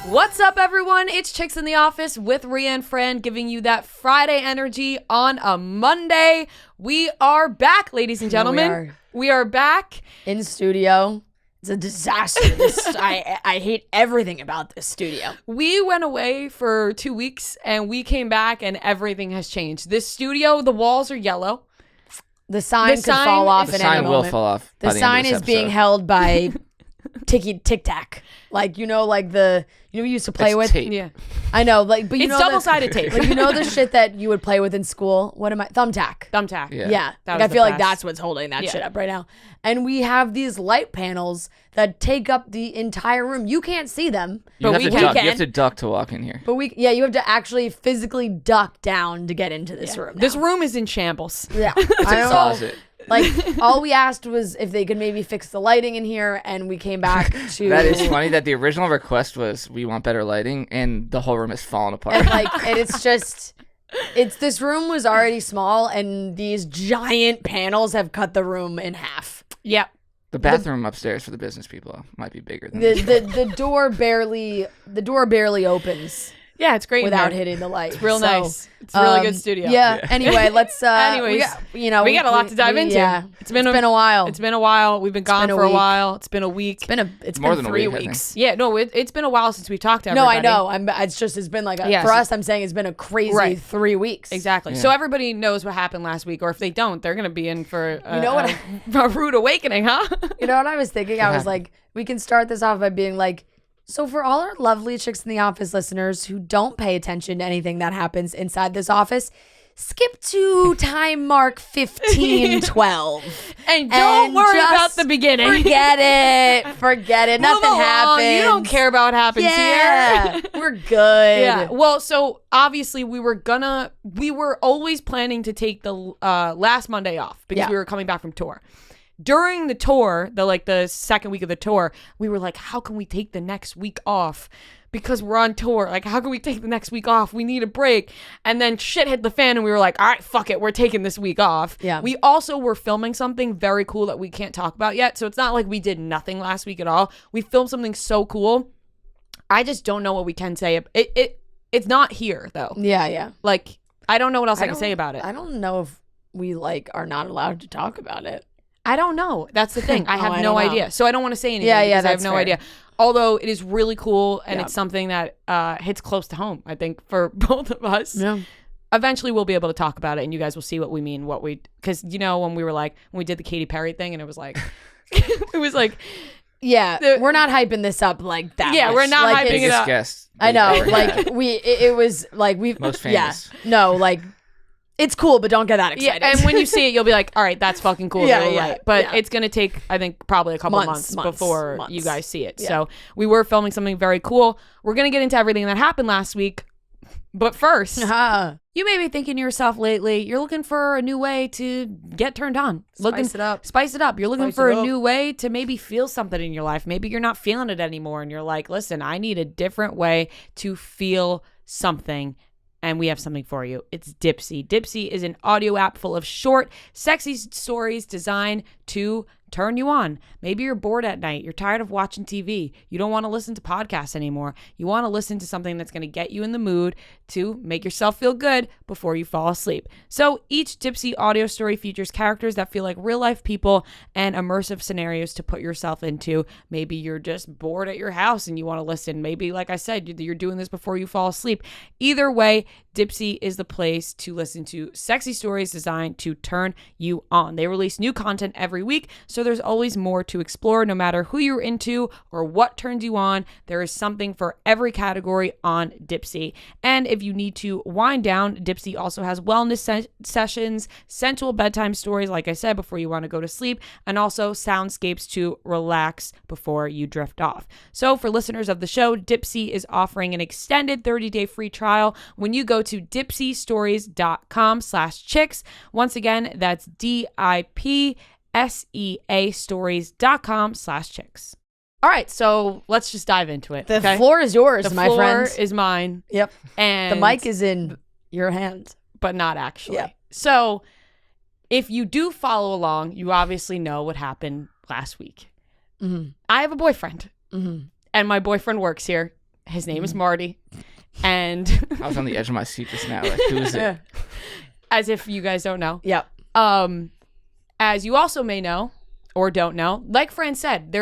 What's up, everyone? It's Chicks in the Office with Rhea and Fran, giving you that Friday energy on a Monday. We are back, ladies and gentlemen. We are back in studio. It's a disaster. I hate everything about this studio. We went away for 2 weeks and we came back and everything has changed. This studio, the walls are yellow. The sign could fall off at any moment. The sign will fall off. The sign is being held by tic-tac. Like, like we used to play with? Tape. Yeah. I know, like, but it's double-sided tape. Like, the shit that you would play with in school? Thumbtack. Yeah. Like, I feel like that's what's holding that shit up right now. And we have these light panels that take up the entire room. You can't see them, but we can. You have to duck to walk in here. But you have to actually physically duck down to get into this room now. This room is in shambles. Yeah. It's a closet. Like, all we asked was if they could maybe fix the lighting in here, and we came back to... That is funny that the original request was, we want better lighting, and the whole room is falling apart. And it's just... This room was already small, and these giant panels have cut the room in half. Yep. The bathroom upstairs for the business people might be bigger than the door barely opens. Yeah, it's great without hitting the light. It's real nice. It's a really good studio. Yeah. Anyway, let's. Anyways, we got a lot to dive into. Yeah, it's been a while. It's been a while. We've been gone for a while. It's been a week. It's more been than 3 a week, weeks. Yeah, no, it's been a while since we talked to everybody. No, I know. It's been like for us. I'm saying it's been a crazy 3 weeks. Exactly. Yeah. So everybody knows what happened last week, or if they don't, they're gonna be in for a rude awakening, huh? You know what I was thinking? I was like, we can start this off by being like. So for all our lovely Chicks in the Office listeners who don't pay attention to anything that happens inside this office, skip to time mark 15:12. and don't worry about the beginning. Forget it. Nothing happens. You don't care about what happens here. We're good. Yeah. Well, so obviously we were always planning to take the last Monday off because we were coming back from tour. During the tour, the second week of the tour, we were like, how can we take the next week off? Because we're on tour. Like, how can we take the next week off? We need a break. And then shit hit the fan and we were like, all right, fuck it. We're taking this week off. Yeah. We also were filming something very cool that we can't talk about yet. So it's not like we did nothing last week at all. We filmed something so cool. I just don't know what we can say. It's not here, though. Yeah. Like, I don't know what else I can say about it. I don't know if we, are not allowed to talk about it. I don't know. That's the thing. I have no idea. So I don't want to say anything because I have no idea. Although it is really cool and it's something that hits close to home, I think, for both of us. Yeah. Eventually we'll be able to talk about it and you guys will see what we mean, because when we did the Katy Perry thing and it was like, yeah, we're not hyping this up like that. Yeah, much. we're not hyping it up. Guest. I know. It was like we've most famous. Yeah. No, it's cool, but don't get that excited. Yeah, and when you see it, you'll be like, all right, that's fucking cool. Yeah. But it's going to take, I think, probably a couple months before you guys see it. Yeah. So we were filming something very cool. We're going to get into everything that happened last week. But first, you may be thinking to yourself lately, you're looking for a new way to get turned on. Spice it up. Spice it up. You're looking for a new way to maybe feel something in your life. Maybe you're not feeling it anymore. And you're like, listen, I need a different way to feel something. And we have something for you. It's Dipsea. Dipsea is an audio app full of short, sexy stories designed to turn you on. Maybe you're bored at night. You're tired of watching TV. You don't want to listen to podcasts anymore. You want to listen to something that's going to get you in the mood to make yourself feel good before you fall asleep. So each Dipsea audio story features characters that feel like real life people and immersive scenarios to put yourself into. Maybe you're just bored at your house and you want to listen. Maybe, like I said, you're doing this before you fall asleep. Either way, Dipsea is the place to listen to sexy stories designed to turn you on. They release new content every week, so there's always more to explore. No matter who you're into or what turns you on, there is something for every category on Dipsea. And if you need to wind down, Dipsea also has wellness sessions, sensual bedtime stories, like I said, before you want to go to sleep, and also soundscapes to relax before you drift off. So for listeners of the show, Dipsea is offering an extended 30-day free trial when you go to dipseastories.com/chicks. Once again, that's DIPSEA stories.com/chicks. All right, so let's just dive into it. The floor is yours, my friend. The floor is mine. Yep. And the mic is in your hand. But not actually. Yeah. So if you do follow along, you obviously know what happened last week. Mm-hmm. I have a boyfriend. Mm-hmm. And my boyfriend works here. His name is Marty. And I was on the edge of my seat just now. Like, who is it? As if you guys don't know. Yep. As you also may know or don't know, like Fran said,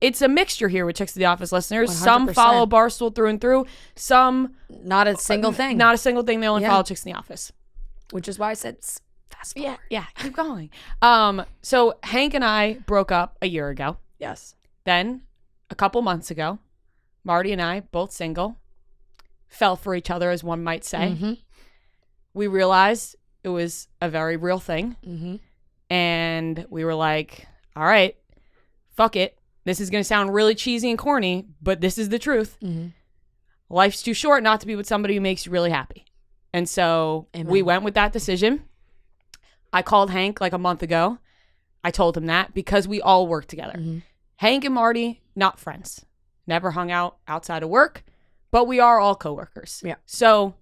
it's a mixture here with Chicks of the Office listeners. 100%. Some follow Barstool through and through. Some not a single thing. Not a single thing. They only follow Chicks in the Office. Which is why I said fast forward. Yeah, keep going. So Hank and I broke up a year ago. Yes. Then a couple months ago, Marty and I, both single, fell for each other, as one might say. Mm-hmm. We realized it was a very real thing. Mm-hmm. And we were like, all right, fuck it. This is going to sound really cheesy and corny, but this is the truth. Mm-hmm. Life's too short not to be with somebody who makes you really happy. And so we went with that decision. I called Hank like a month ago. I told him that because we all work together. Mm-hmm. Hank and Marty, not friends. Never hung out outside of work, but we are all coworkers. Yeah. So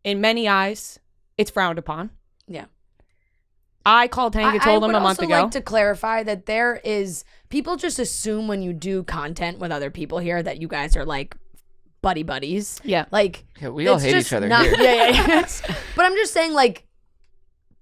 in many eyes, it's frowned upon. Yeah. I called Hank and told him a month ago. I would also like to clarify that there is, people just assume when you do content with other people here that you guys are like buddy buddies. Yeah. Like, yeah, we all hate each other not, here. Yeah. But I'm just saying, like,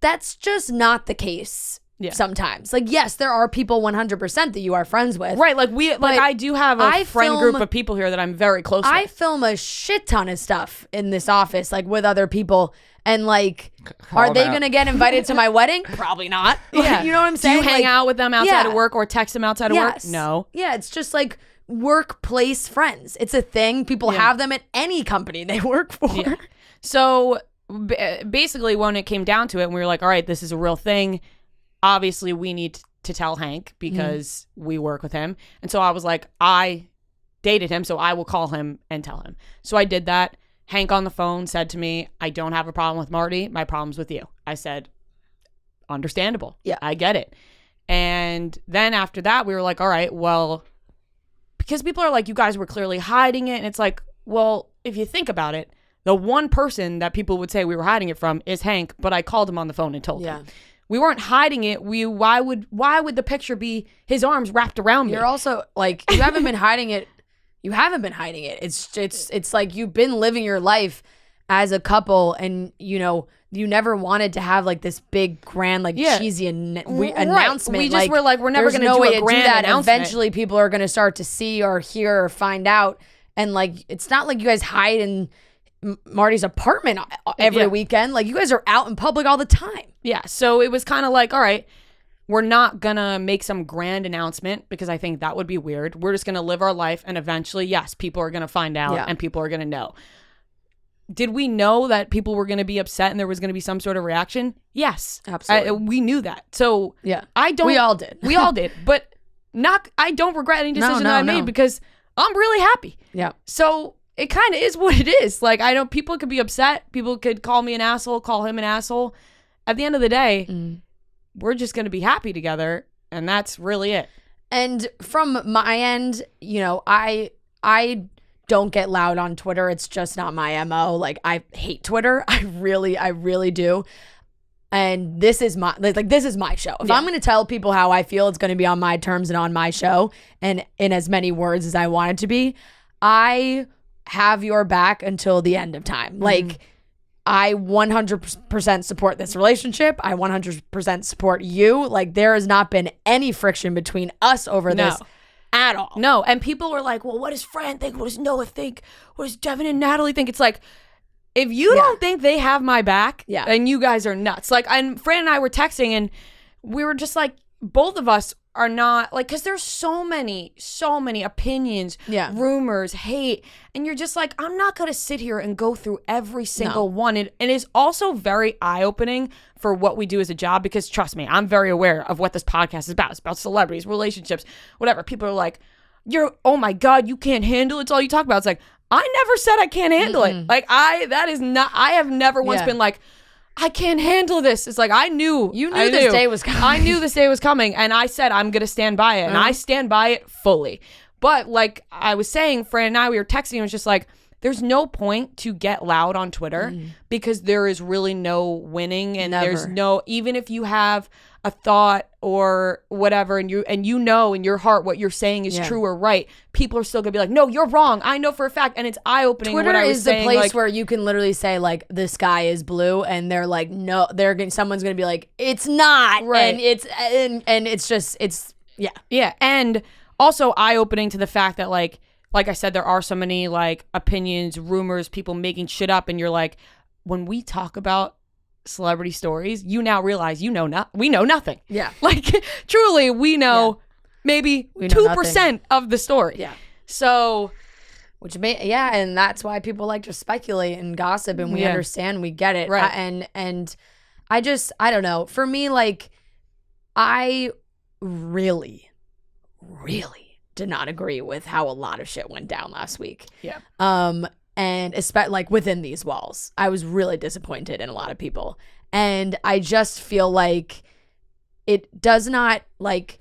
that's just not the case sometimes. Like, yes, there are people 100% that you are friends with. Right. Like, I do have a friend group of people here that I'm very close with. I film a shit ton of stuff in this office, like with other people. And like, are they going to get invited to my wedding? Probably not. Yeah. You know what I'm saying? Do you hang out with them outside of work or text them outside of work? No. Yeah, it's just like workplace friends. It's a thing. People have them at any company they work for. Yeah. So basically, when it came down to it, and we were like, all right, this is a real thing. Obviously, we need to tell Hank because we work with him. And so I was like, I dated him, so I will call him and tell him. So I did that. Hank on the phone said to me, I don't have a problem with Marty. My problem's with you. I said, understandable. Yeah. I get it. And then after that, we were like, all right, well, because people are like, you guys were clearly hiding it. And it's like, well, if you think about it, the one person that people would say we were hiding it from is Hank, but I called him on the phone and told him. We weren't hiding it. Why would the picture be his arms wrapped around me? You're also like, you haven't been hiding it. You haven't been hiding it. It's like you've been living your life as a couple, and you know you never wanted to have like this big grand cheesy announcement. We just were like, we're never going to do a grand announcement. Eventually, people are going to start to see or hear or find out, and like it's not like you guys hide in Marty's apartment every weekend. Like you guys are out in public all the time. Yeah. So it was kind of like, all right, we're not going to make some grand announcement because I think that would be weird. We're just going to live our life. And eventually, yes, people are going to find out and people are going to know. Did we know that people were going to be upset and there was going to be some sort of reaction? Yes. Absolutely. We knew that. So yeah, we all did. We all did. But I don't regret any decision that I made because I'm really happy. Yeah. So it kind of is what it is. Like, people could be upset. People could call me an asshole, call him an asshole. At the end of the day, we're just going to be happy together, and that's really it. And from my end, you know, I don't get loud on Twitter. It's just not my MO. Like, I hate Twitter. I really do. And this is my show. If I'm going to tell people how I feel, it's going to be on my terms and on my show and in as many words as I want it to be. I have your back until the end of time. Like, I 100% support this relationship. I 100% support you. Like, there has not been any friction between us over this at all. No. And people were like, well, what does Fran think? What does Noah think? What does Devin and Natalie think? It's like, if you don't think they have my back, then you guys are nuts. Like, Fran and I were texting and we were just like, both of us are not like, because there's so many opinions, rumors, hate, and you're just like, I'm not gonna sit here and go through every single one. And it's also very eye-opening for what we do as a job, because trust me, I'm very aware of what this podcast is about. It's about celebrities, relationships, whatever. People are like, oh my God, you can't handle it. It's all you talk about. It's like, I never said I can't handle it. Like, I have never once been like, I can't handle this. It's like, I knew this day was coming. I knew this day was coming, and I said I'm gonna stand by it, and I stand by it fully. But like I was saying, Fran and I, we were texting, and it was just like, there's no point to get loud on Twitter because there is really no winning, and there's no, even if you have a thought or whatever, and you know in your heart what you're saying is true or right, people are still gonna be like, no, you're wrong, I know for a fact. And it's eye-opening. Twitter what I was is the saying, place like, where you can literally say like the sky is blue, and they're like, no, someone's gonna be like, it's not, right, and it's just, it's yeah, and also eye-opening to the fact that like I said, there are so many like opinions, rumors, people making shit up, and you're like, when we talk about celebrity stories, you now realize we know nothing. Yeah. Like truly, we know maybe 2% of the story. Yeah. So, and that's why people like to speculate and gossip, and we understand, we get it. Right. And I don't know. For me, like, I really did not agree with how a lot of shit went down last week. Yeah. And especially like within these walls, I was really disappointed in a lot of people. And I just feel like it does not like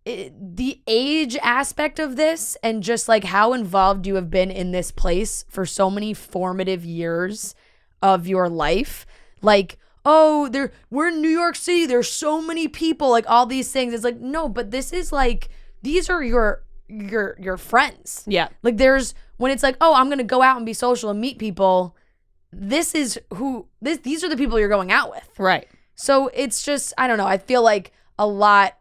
the age aspect of this, and just like how involved you have been in this place for so many formative years of your life. Like, oh, we're in New York City, there's so many people, like all these things. It's like, no, but this is like, these are your friends. Yeah. Like when it's like, oh, I'm going to go out and be social and meet people, these are the people you're going out with. Right. So it's just, I don't know. I feel like a lot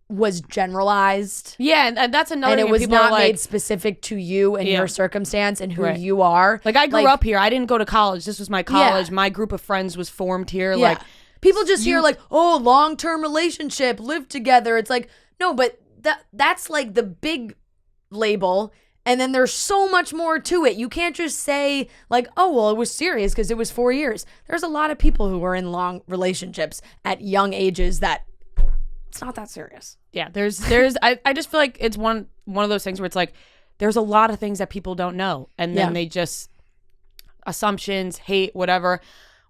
was generalized. Yeah, and that's another thing. And it was not like, made specific to you and your circumstance and who you are. Like, I grew up here. I didn't go to college. This was my college. Yeah. My group of friends was formed here. Yeah. Like, people just hear like, oh, long-term relationship, live together. It's like, no, but that's like the big label. And then there's so much more to it. You can't just say like, oh, well, it was serious because it was 4 years. There's a lot of people who are in long relationships at young ages that it's not that serious. Yeah, there's I just feel like it's one of those things where it's like there's a lot of things that people don't know, and then they just assumptions, hate, whatever.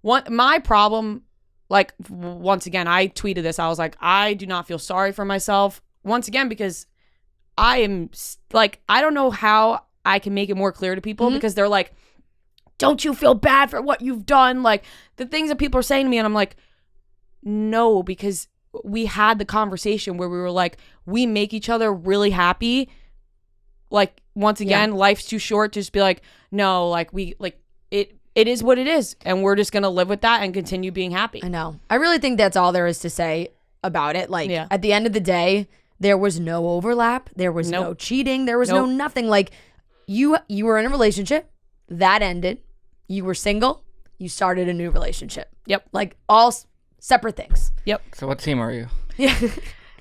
My problem, like, once again, I tweeted this. I was like, I do not feel sorry for myself once again, because I am like, I don't know how I can make it more clear to people, because they're like, don't you feel bad for what you've done? Like the things that people are saying to me, and I'm like, no, because we had the conversation where we were like, we make each other really happy. Like, once again, life's too short to just be like, no, like it is what it is, and we're just gonna live with that and continue being happy. I know. I really think that's all there is to say about it. Like, at the end of the day, there was no overlap. There was no cheating. There was no nothing. Like, you were in a relationship that ended. You were single. You started a new relationship. Yep. Like, all separate things. Yep. So what team are you? Yeah.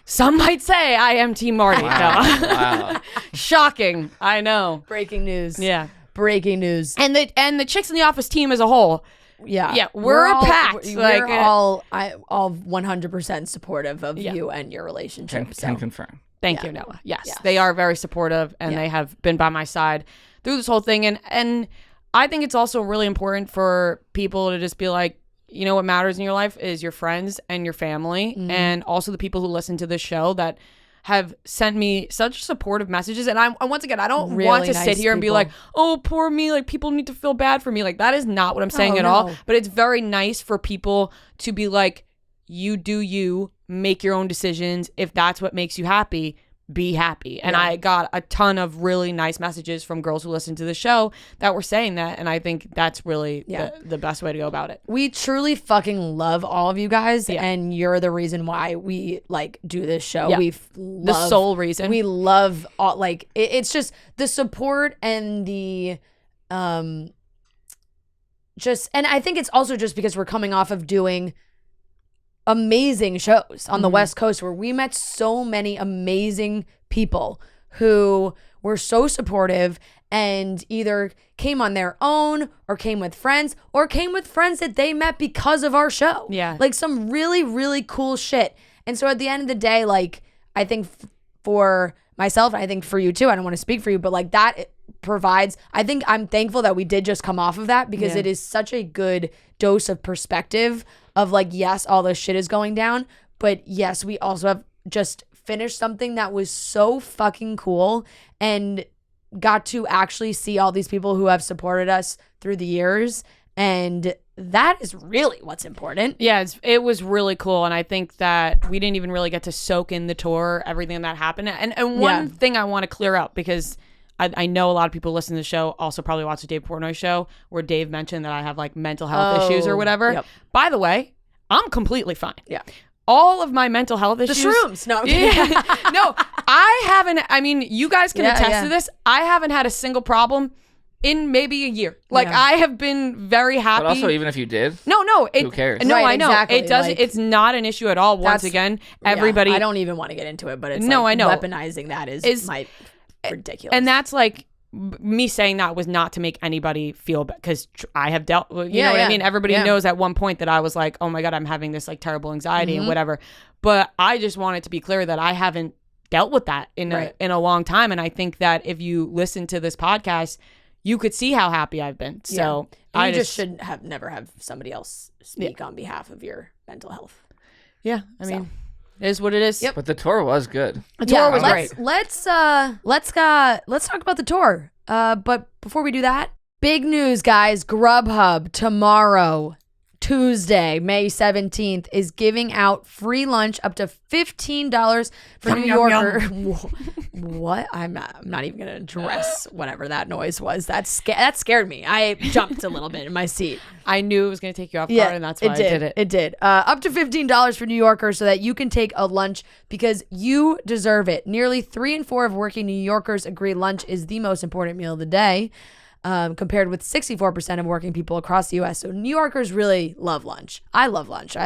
Some might say I am Team Marty. Wow. No. Wow. Shocking. I know. Breaking news. Yeah. Breaking news. And the Chicks in the Office team as a whole. Yeah. We're packed. We're all 100% supportive of you and your relationship. Can confirm. Thank you, Noah. Yes. They are very supportive, and they have been by my side through this whole thing. And I think it's also really important for people to just be like, you know, what matters in your life is your friends and your family, and also the people who listen to this show that have sent me such supportive messages. And once again, I don't want to sit here and be like, oh, poor me, like people need to feel bad for me. Like, that is not what I'm saying at all. But it's very nice for people to be like, you do you, make your own decisions. If that's what makes you happy, be happy. And I got a ton of really nice messages from girls who listen to the show that were saying that, and I think that's really the best way to go about it. We truly fucking love all of you guys, and you're the reason why we like do this show. The sole reason. We love all, like, it's just the support and the just, and I think it's also just because we're coming off of doing amazing shows on the West Coast, where we met so many amazing people who were so supportive and either came on their own or came with friends or came with friends that they met because of our show. Yeah. Like, some really, really cool shit. And so at the end of the day, like, I think for myself, and I think for you too, I don't want to speak for you, but like, that provides, I think I'm thankful that we did just come off of that, because it is such a good dose of perspective of like, yes, all this shit is going down, but yes, we also have just finished something that was so fucking cool. And got to actually see all these people who have supported us through the years. And that is really what's important. Yeah, it was really cool. And I think that we didn't even really get to soak in the tour, everything that happened. And one thing I want to clear up, because I know a lot of people listen to the show also probably watch the Dave Portnoy show, where Dave mentioned that I have like mental health issues or whatever. Yep. By the way, I'm completely fine. Yeah. All of my mental health issues. The shrooms. No, no, I haven't. I mean, you guys can attest to this. I haven't had a single problem in maybe a year. Like, I have been very happy. But also, even if you did, no, who cares? No, right, I know exactly. it doesn't. Like, it's not an issue at all. Once again, everybody. I don't even want to get into it, but it's I know weaponizing that is ridiculous. And that's like. Me saying that was not to make anybody feel bad, because I have dealt with, you know what I mean? Everybody knows at one point that I was like, oh my God, I'm having this like terrible anxiety and whatever. But I just wanted to be clear that I haven't dealt with that in a long time. And I think that if you listen to this podcast, you could see how happy I've been. So I just should never have somebody else speak on behalf of your mental health. Yeah. I mean, it is what it is. Yep. But the tour was good. The tour was great. Let's talk about the tour. But before we do that, big news, guys. Grubhub tomorrow, Tuesday, May 17th, is giving out free lunch up to $15 for New Yorker. What? I'm not even gonna address whatever that noise was. That scared me. I jumped a little bit in my seat. I knew it was going to take you off guard, and that's why I did it. It did. Up to $15 for New Yorkers so that you can take a lunch because you deserve it. Nearly 3 in 4 of working New Yorkers agree lunch is the most important meal of the day, compared with 64% of working people across the U.S. So New Yorkers really love lunch. I love lunch.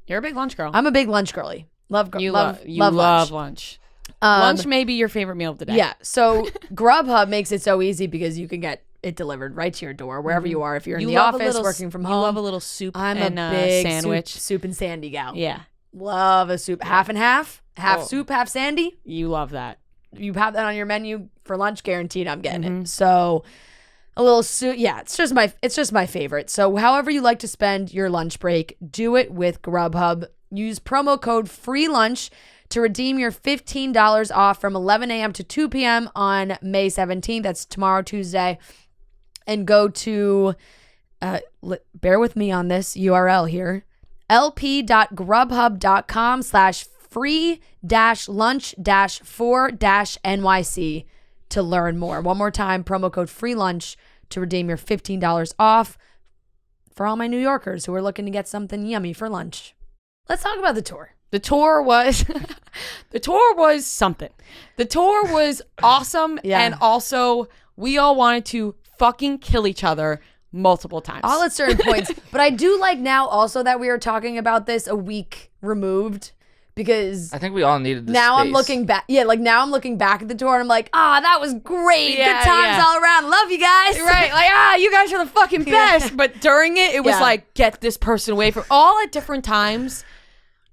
You're a big lunch girl. I'm a big lunch girly. Love lunch. Lunch may be your favorite meal of the day. Yeah. So Grubhub makes it so easy because you can get it delivered right to your door wherever you are. If you're in the office, working from home. You love a little soup. I'm and a big sandwich. Soup and sandy gal. Yeah. Love a soup. Half and half. Half soup, half sandy. You love that. You have that on your menu for lunch, guaranteed I'm getting it. So a little soup. Yeah, it's just my favorite. So however you like to spend your lunch break, do it with Grubhub. Use promo code FREELUNCH to redeem your $15 off from 11 a.m. to 2 p.m. on May 17th. That's tomorrow, Tuesday. And go to, bear with me on this URL here, lp.grubhub.com/free-lunch-4-NYC to learn more. One more time, promo code FREELUNCH to redeem your $15 off for all my New Yorkers who are looking to get something yummy for lunch. Let's talk about the tour. The tour was something. The tour was awesome. And also we all wanted to fucking kill each other multiple times. All at certain points. But I do like now also that we are talking about this a week removed, because I think we all needed this now space. I'm looking back. Yeah, like now I'm looking back at the tour and I'm like, that was great. Good times all around. Love you guys. Right. Like, you guys are the fucking best. But during it was like, get this person away from all at different times.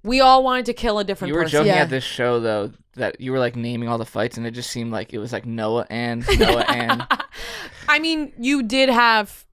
We all wanted to kill a different person. You were joking at this show, though, that you were, like, naming all the fights, and it just seemed like it was, like, Noah and. I mean, you did have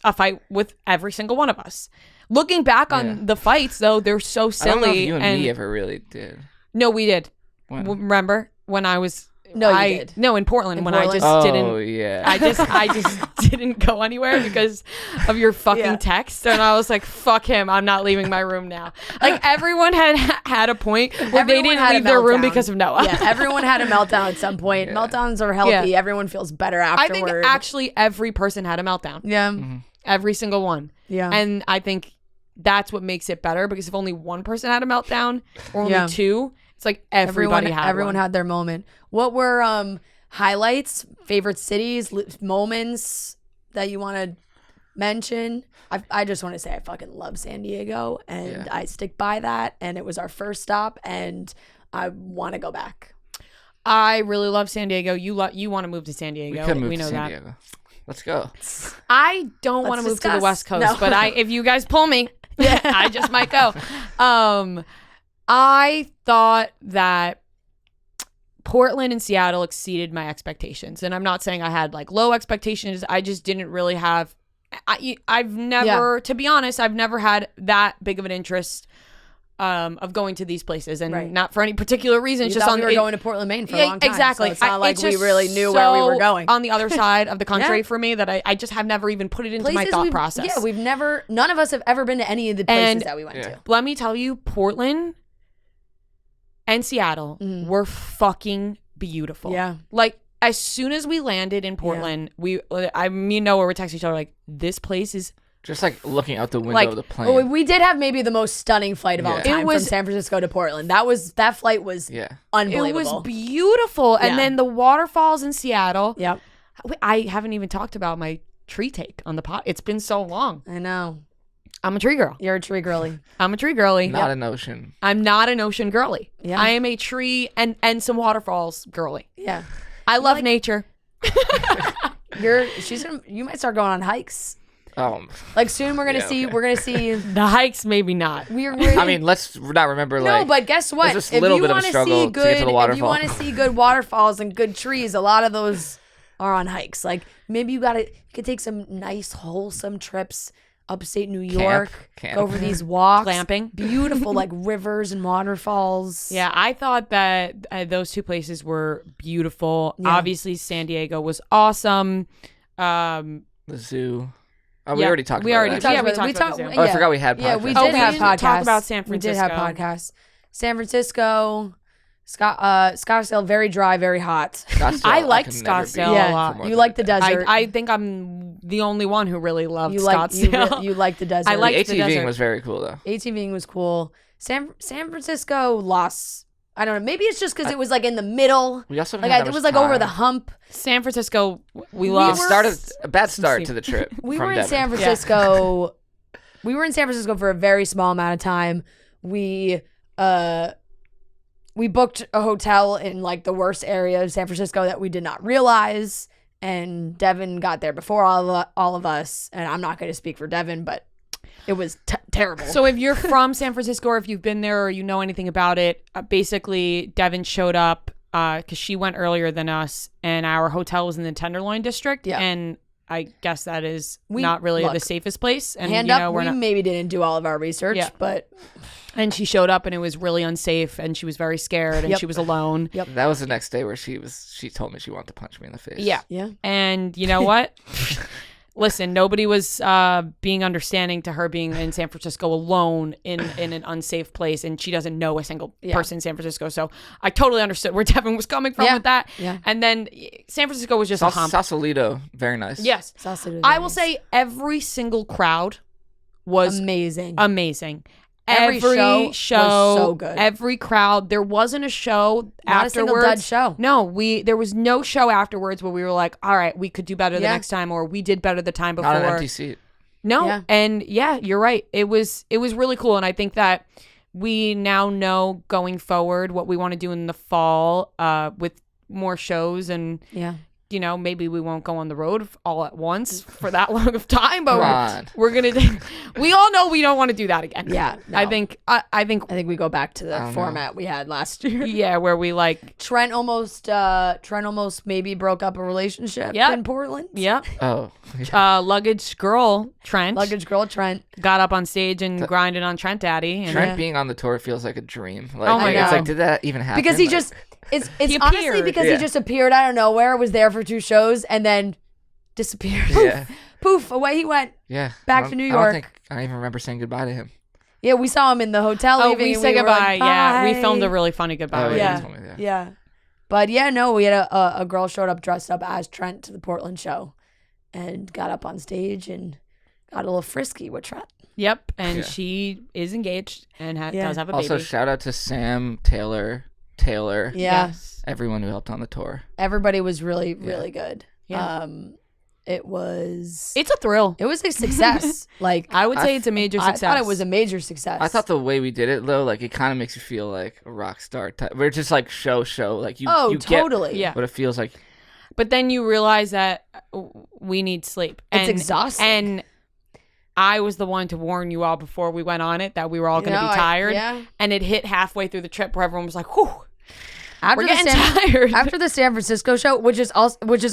a fight with every single one of us. Looking back on the fights, though, they're so silly. I don't know if you and me ever really did. No, we did. When? Remember when I was... No, you did. No, in Portland, when I just didn't. Oh, yeah. I just didn't go anywhere because of your fucking text, and I was like, "Fuck him! I'm not leaving my room now." Like everyone had a point where they didn't leave their room because of Noah. Yeah, everyone had a meltdown at some point. Yeah. Meltdowns are healthy. Yeah. Everyone feels better afterward. I think actually every person had a meltdown. Yeah, every single one. Yeah, and I think that's what makes it better, because if only one person had a meltdown or only two, it's like everyone had their moment. What were highlights, favorite cities, moments that you want to mention? I just want to say I fucking love San Diego, and I stick by that, and it was our first stop, and I want to go back. I really love San Diego. You want to move to San Diego. We could move to San Diego. Let's go. I don't want to move to the West Coast, but if you guys pull me, I just might go. I thought that Portland and Seattle exceeded my expectations, and I'm not saying I had like low expectations. I just didn't really have. I've never, to be honest, I've never had that big of an interest of going to these places, and Right. not for any particular reason. It's You just thought on we were going to Portland, Maine for a long time. Exactly. So it's not like it's we just really knew where we were so going. on the other side of the country Yeah. for me that I just have never even put it into my thought process. Yeah, none of us have ever been to any of the places that we went to. Let me tell you, Portland and Seattle were fucking beautiful. Yeah. Like, as soon as we landed in Portland, me and Noah were texting each other like, this place is Just like looking out the window of the plane. Oh, we did have maybe the most stunning flight of all Yeah. time It was- from San Francisco to Portland. That flight was unbelievable. It was beautiful. And then the waterfalls in Seattle. Yep. I haven't even talked about my tree take on the pot. It's been so long. I know. I'm a tree girl. You're a tree girly. I'm a tree girly. Not an ocean. I'm not an ocean girly. Yeah. I am a tree and some waterfalls girly. Yeah. I love nature. You might start going on hikes. Like soon we're gonna see. okay. We're gonna see. The hikes, maybe not. I mean, let's not remember No, but guess what? there's just a little bit of a struggle to get to the if you waterfall. want to see good waterfalls and good trees, a lot of those are on hikes. Like maybe you could take some nice wholesome trips upstate New York, Camp. go over these walks, Glamping. beautiful like rivers and waterfalls. Yeah, I thought that those two places were beautiful. Yeah. Obviously, San Diego was awesome. The zoo. Oh, we Yeah, already talked we about already that. talked- yeah, we talked about the zoo. Oh, I forgot we had podcasts. Yeah, we Oh, did we have didn't podcasts. talk about San We did have Francisco. podcasts. San Francisco, Scottsdale, very dry, very hot. Scottsdale, I liked can never be Scottsdale for a Yeah, lot. more you than like a the day. desert. I think I'm the only one who really loved you like Scottsdale. you like the desert. I liked The the ATVing desert. was very cool though. ATVing was cool. San Francisco lost. I don't know. Maybe it's just because it was like in the middle. We also didn't Like have that it was much like over the time. hump. San Francisco, we We lost. started a bad start to the trip. We from were in Devon. San Francisco. We were in San Francisco for a very small amount of time. We booked a hotel in like the worst area of San Francisco that we did not realize. And Devin got there before all of us. And I'm not going to speak for Devin, but it was terrible. So if you're from San Francisco, or if you've been there, or you know anything about it, basically Devin showed up because she went earlier than us, and our hotel was in the Tenderloin district. Yeah. And I guess that is We- not really look, the safest place. And hand you up, know, we maybe didn't do all of our research, Yeah. but and she showed up, and it was really unsafe, and she was very scared, and Yep. she was alone. That was the next day where she told me she wanted to punch me in the face. Yeah. yeah. And you know what? Listen, nobody was being understanding to her being in San Francisco alone in an unsafe place, and she doesn't know a single person in San Francisco. So I totally understood where Devin was coming from with that. Yeah. And then San Francisco was just a hump. Sausalito, very nice. Yes. Sausalito I will is say every single crowd was amazing. amazing. Every show was so good. Every crowd. There wasn't a show Not a afterwards. single dud show. No, there was no show afterwards where we were like, all right, we could do better the Yeah. next time, or we did better the time before. Not an empty seat. No, Yeah. and yeah, you're right. It was really cool, and I think that we now know going forward what we want to do in the fall with more shows, and Yeah. you know, maybe we won't go on the road all at once for that long of time, but Come on. we're gonna. We all know we don't want to do that again. Yeah, no. I think I think we go back to the don't know. format we had last year. yeah, where we like, Trent almost maybe broke up a relationship Yep. in Portland. yeah, Oh. luggage girl Trent Luggage girl Trent. got up on stage and grinded on Trent Daddy, and Trent Yeah. being on the tour feels like a dream. Like, Oh my it's God. like, did that even happen? Because he Like, just it's He honestly appeared. because Yeah. he just appeared out of nowhere, was there for 2 shows, and then disappeared. Yeah. Poof, away he went. Yeah. Back I to New don't York. think I don't even remember saying goodbye to him. Yeah, we saw him in the hotel. oh, leaving, we and say were goodbye. like, Yeah, we "Bye." filmed a really funny goodbye. Oh, with yeah. you him. told me that. Yeah. But yeah, no, we had a girl showed up dressed up as Trent to the Portland show and got up on stage and got a little frisky with Trent. Yep, and Yeah. she is engaged and Yeah. does have a Also, baby. shout out to Sam, Taylor, Yeah. Yes. everyone who helped on the tour. Everybody was really, really good. Yeah. It was It's a thrill. a success. Like I would say it's a major success. I thought it was a major success. I thought the way we did it, though, like, it kind of makes you feel like a rock star type. We're just like show. Like, you Oh, you totally. get Yeah. what it feels like. But then you realize that we need sleep. It's exhausting. And I was the one to warn you all before we went on it that we were all going to be tired. yeah. And it hit halfway through the trip where everyone was like, whew, After we're the getting San- tired. After the San Francisco show, which is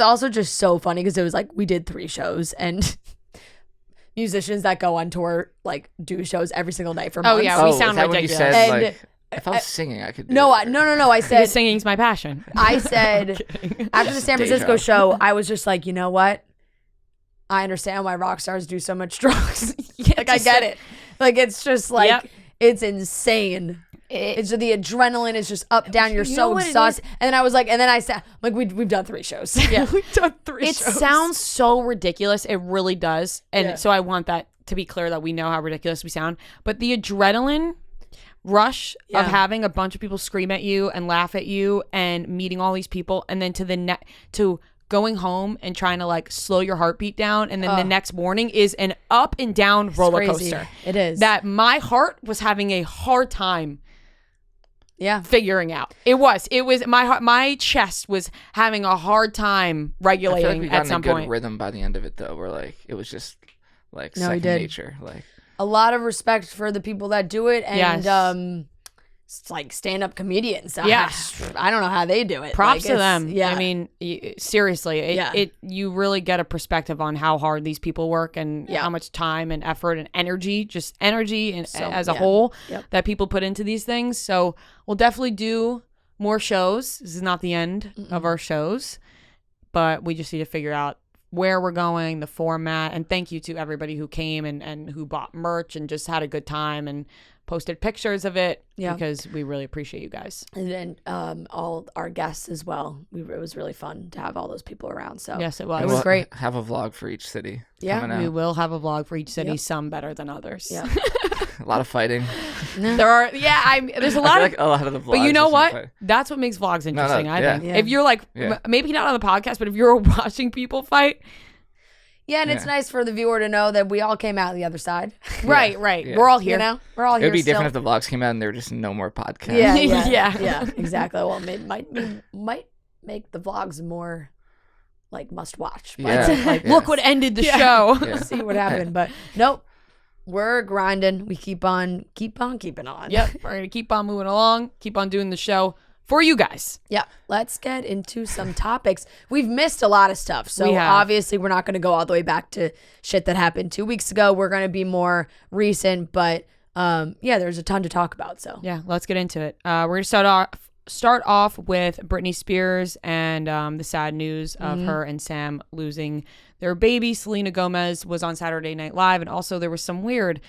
also just so funny because it was like we did 3 shows and musicians that go on tour like do shows every single day for months. Oh yeah, we is sound that when you ridiculous. said, And like, if I was singing, I could do No, it. no. I Because said singing's my passion. I said after the San Day Francisco job. show, I was just like, you know what? I understand why rock stars do so much drugs. Like I get it. Like it's just like Yep. it's insane. It's the adrenaline is just up, down. You're You know so what it exhausted. is? And then I was like, and then I said, like we've done 3 shows. Yeah. we've done 3 It shows. sounds so ridiculous. It really does. And Yeah. so I want that to be clear that we know how ridiculous we sound. But the adrenaline rush Yeah. of having a bunch of people scream at you and laugh at you and meeting all these people and then to going home and trying to like slow your heartbeat down and then the next morning is an up and down roller crazy. coaster. It is. That my heart was having a hard time Yeah. figuring out. It was my heart, my chest was having a hard time I feel like regulating we at got in a some good point. rhythm by the end of it, though. We're like, it was just like No, we second did. nature. Like, A lot of respect for the people that do it, and Yes. it's like stand-up comedians. Yeah. I don't know how they do it. Props Like, to them. Yeah, I mean, seriously, Yeah. you really get a perspective on how hard these people work and Yeah. how much time and effort and energy and So, as a yeah. whole Yep. that people put into these things. So we'll definitely do more shows. This is not the end of our shows, but we just need to figure out where we're going, the format, and thank you to everybody who came and who bought merch and just had a good time and posted pictures of it Yeah. because we really appreciate you guys. and then all our guests as well. It was really fun to have all those people around. So Yes, it was. It was we'll great. Have a vlog for each city. Yeah, coming We out. will have a vlog for each city, Yep. some better than others. Yeah. A lot of fighting. There are, there's a I lot feel of, like a lot of the vlogs. but you know are some what? fight. That's what makes vlogs interesting, I yeah. think. Yeah. If you're like, Yeah. maybe not on the podcast, but if you're watching people fight, Yeah, and it's Yeah. nice for the viewer to know that we all came out the other side. right, Yeah. we're all here. You know, we're all It here. would be still. different if the vlogs came out and there were just no more podcasts. Yeah, Yeah. exactly. Well, it might make the vlogs more like must watch. But Yeah. like, Yeah. Look what ended the Yeah. show. Yeah. see what happened. But nope, we're grinding. We keep on keeping on. Yep, we're going to keep on moving along, keep on doing the show for you guys. Yeah, let's get into some topics. We've missed a lot of stuff. So We have. obviously we're not going to go all the way back to shit that happened 2 weeks ago. We're going to be more recent, but there's a ton to talk about. So Yeah, let's get into it. We're going to start off with Britney Spears and the sad news of her and Sam losing their baby. Selena Gomez was on Saturday Night Live, and also there was some weird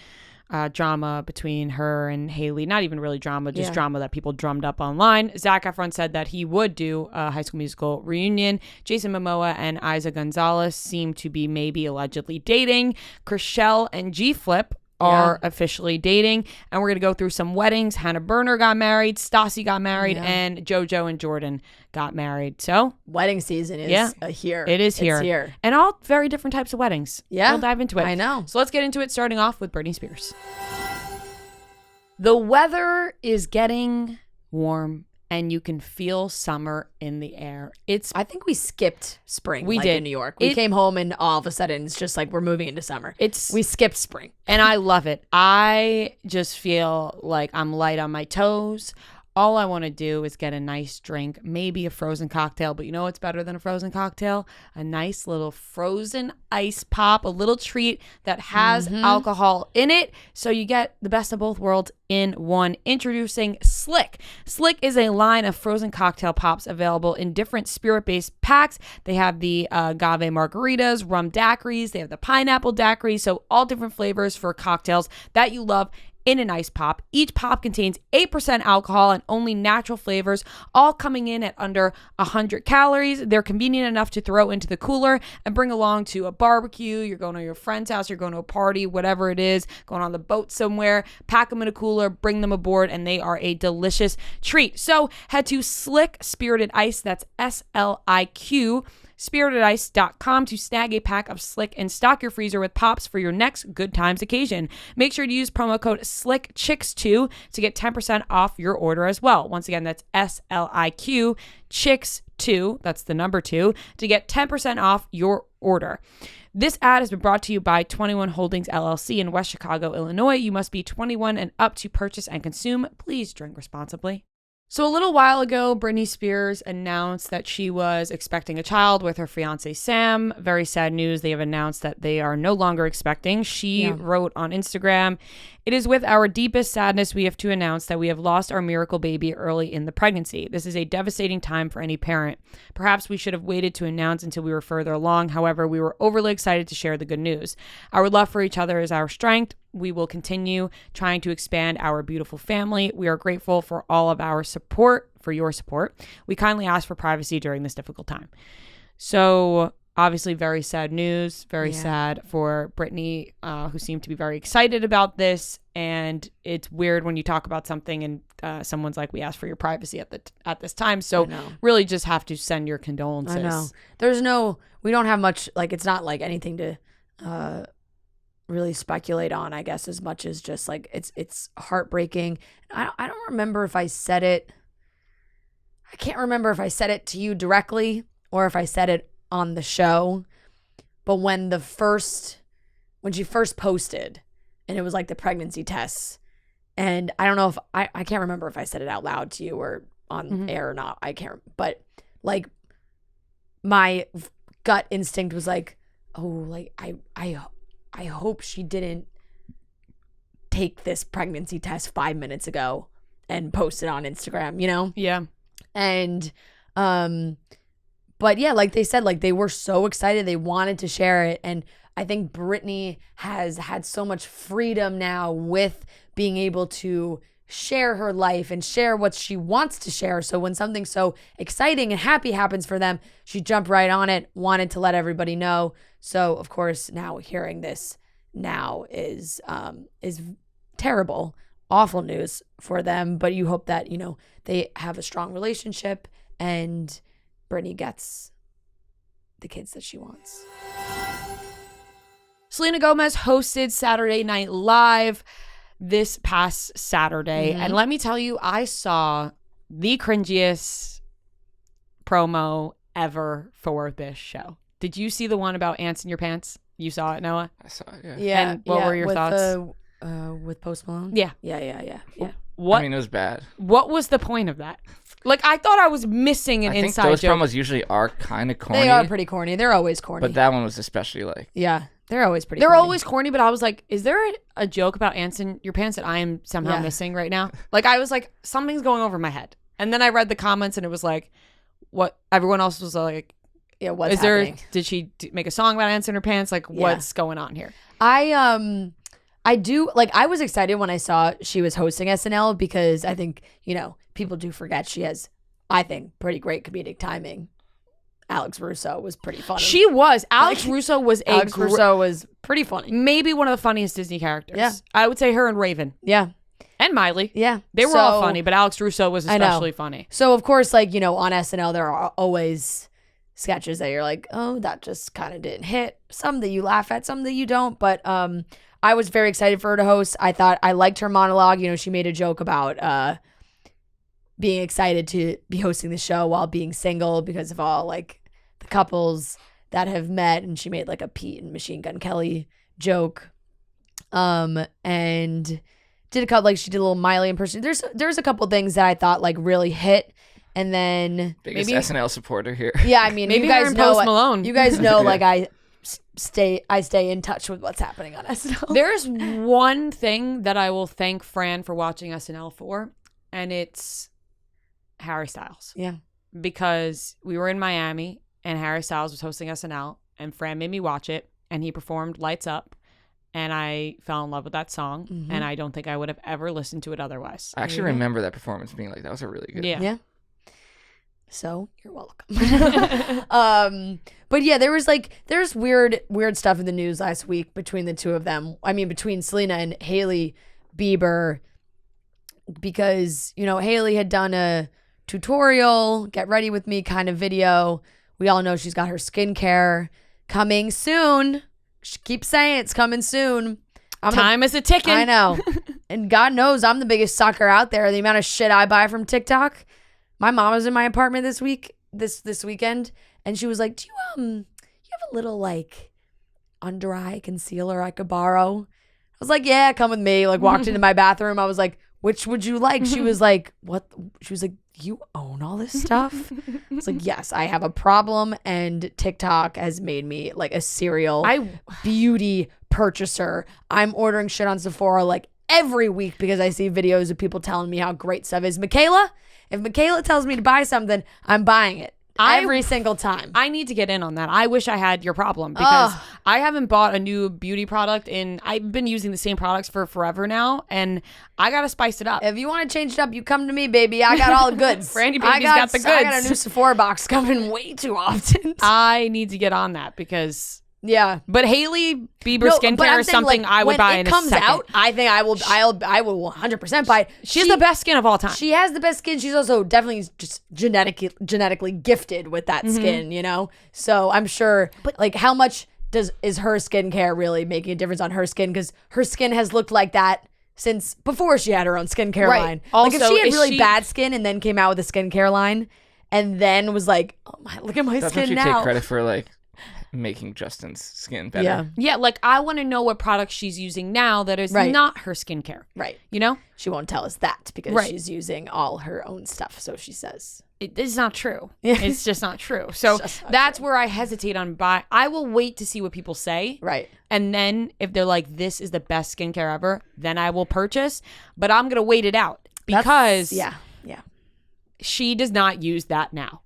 drama between her and Hailey. Not even really drama, just Yeah. drama that people drummed up online. Zac Efron said that he would do a High School Musical reunion. Jason Momoa and Eiza González seem to be maybe allegedly dating. Chrishell and G-Flip are officially dating, and we're going to go through some weddings. Hannah Berner got married, Stassi got married, and JoJo and Jordan got married. So wedding season is here. it is here. It's here. And all very different types of weddings. Yeah, We'll dive into it. I know. So let's get into it, starting off with Britney Spears. The weather is getting warm, and you can feel summer in the air. I think we skipped spring. We like, did. in New York. We came home and all of a sudden it's just like we're moving into summer. We skipped spring. And I love it. I just feel like I'm light on my toes. All I want to do is get a nice drink, maybe a frozen cocktail. But you know what's better than a frozen cocktail? A nice little frozen ice pop, a little treat that has alcohol in it. So you get the best of both worlds in one. Introducing Slick. Slick is a line of frozen cocktail pops available in different spirit-based packs. They have the agave margaritas, rum daiquiris. They have the pineapple daiquiri. So all different flavors for cocktails that you love in an ice pop. Each pop contains 8% alcohol and only natural flavors, all coming in at under 100 calories. They're convenient enough to throw into the cooler and bring along to a barbecue. You're going to your friend's house, you're going to a party, whatever it is, going on the boat somewhere. Pack them in a cooler, bring them aboard, and they are a delicious treat. So head to Slick Spirited Ice, that's SLIQ, spiritedice.com to snag a pack of Slick and stock your freezer with pops for your next good times occasion. Make sure to use promo code SlickChicks2 to get 10% off your order as well. Once again, that's SLIQ Chicks2, that's the number 2, to get 10% off your order. This ad has been brought to you by 21 Holdings LLC in West Chicago, Illinois. You must be 21 and up to purchase and consume. Please drink responsibly. So a little while ago, Britney Spears announced that she was expecting a child with her fiance, Sam. Very sad news. They have announced that they are no longer expecting. She wrote on Instagram, "It is with our deepest sadness we have to announce that we have lost our miracle baby early in the pregnancy. This is a devastating time for any parent. Perhaps we should have waited to announce until we were further along. However, we were overly excited to share the good news. Our love for each other is our strength. We will continue trying to expand our beautiful family. We are grateful for all of our support, for your support. We kindly ask for privacy during this difficult time." So obviously very sad news, very sad for Britney, who seemed to be very excited about this. And it's weird when you talk about something and someone's like, we ask for your privacy at this time. So really just have to send your condolences. I know. We don't have much, like, it's not like anything to really speculate on, I guess, as much as just like it's heartbreaking. I don't remember if I said it. I can't remember if I said it to you directly or if I said it on the show. But when she first posted, and it was like the pregnancy tests, and I don't know if I can't remember if I said it out loud to you or on air or not. I can't. But like my gut instinct was like, oh, like I hope she didn't take this pregnancy test 5 minutes ago and post it on Instagram, you know? Yeah. And, but yeah, like they said, like they were so excited. They wanted to share it. And I think Britney has had so much freedom now with being able to share her life and share what she wants to share. So when something so exciting and happy happens for them, she jumped right on it, wanted to let everybody know. So of course, now hearing this now is terrible, awful news for them. But you hope that, you know, they have a strong relationship and Britney gets the kids that she wants. Selena Gomez hosted Saturday Night Live this past Saturday. And let me tell you, I saw the cringiest promo ever for this show. Did you see the one about ants in your pants? You saw it, Noah? I saw it, yeah. Yeah. And what were your thoughts? With Post Malone? Yeah. Yeah. What? I mean, it was bad. What was the point of that? Like, I thought I was missing an inside joke. I think those promos usually are kind of corny. They are pretty corny. They're always corny. But that one was especially like... Yeah, they're always pretty They're corny. always corny, but I was like, is there a joke about ants in your pants that I am somehow missing right now? Like, I was like, something's going over my head. And then I read the comments and it was like, what? Everyone else was like, yeah, what's happening? Did she make a song about ants in her pants? Like, what's going on here? I do, like, I was excited when I saw she was hosting SNL because I think, you know, people do forget she has, I think, pretty great comedic timing. Alex Russo was pretty funny. She was. Alex Russo was Russo was pretty funny. Maybe one of the funniest Disney characters. Yeah. I would say her and Raven. Yeah. And Miley. Yeah. They were all funny, but Alex Russo was especially funny. So, of course, like, you know, on SNL, there are always sketches that you're like, oh, that just kind of didn't hit. Some that you laugh at, some that you don't. But I was very excited for her to host. I liked her monologue. You know, she made a joke about being excited to be hosting the show while being single because of all, like, the couples that have met. And she made, like, a Pete and Machine Gun Kelly joke. And did a couple, like, she did a little Miley impersonation. There's a couple things that I thought, like, really hit. And then biggest SNL supporter here. Yeah, I mean, maybe you guys know Post Malone. You guys know, like, I stay in touch with what's happening on SNL. There's one thing that I will thank Fran for watching SNL for, and it's Harry Styles. Yeah. Because we were in Miami and Harry Styles was hosting SNL and Fran made me watch it and he performed Lights Up and I fell in love with that song and I don't think I would have ever listened to it otherwise. I actually remember that performance being like, that was a really good Yeah. So you're welcome. But yeah, there's weird stuff in the news last week between the two of them. I mean, between Selena and Hailey Bieber, because, you know, Hailey had done a tutorial, get ready with me kind of video. We all know she's got her skincare coming soon. She keeps saying it's coming soon. Time is a ticking. I know. And God knows I'm the biggest sucker out there. The amount of shit I buy from TikTok. My mom was in my apartment this weekend, and she was like, "Do you have a little like under eye concealer I could borrow?" I was like, "Yeah, come with me." Like walked into my bathroom. I was like, which would you like? She was like, what? She was like, you own all this stuff? It's like, yes, I have a problem, and TikTok has made me like a serial beauty purchaser. I'm ordering shit on Sephora like every week because I see videos of people telling me how great stuff is. Michaela, if Michaela tells me to buy something, I'm buying it. Every single time. I need to get in on that. I wish I had your problem because I haven't bought a new beauty product I've been using the same products for forever now, and I gotta spice it up. If you want to change it up, you come to me, baby. I got all the goods. Brandy Baby's got the goods. I got a new Sephora box coming way too often. I need to get on that because yeah. But Hailey Bieber skincare is something I would buy in a second. When it comes out, I think I will 100% buy it. She has the best skin of all time. She has the best skin. She's also definitely just genetically gifted with that skin, you know? So I'm sure, but like, how much is her skincare really making a difference on her skin? Because her skin has looked like that since before she had her own skincare line. Also, like if she had really bad skin and then came out with a skincare line and then was like, oh my, look at my skin now. That's what you take credit for, like, making Justin's skin better. Yeah, like I want to know what product she's using now that is not her skincare. Right. You know? She won't tell us that because she's using all her own stuff, so she says. It's not true. It's just not true. So that's where I hesitate on buying. I will wait to see what people say. Right. And then if they're like, this is the best skincare ever, then I will purchase. But I'm going to wait it out because she does not use that now.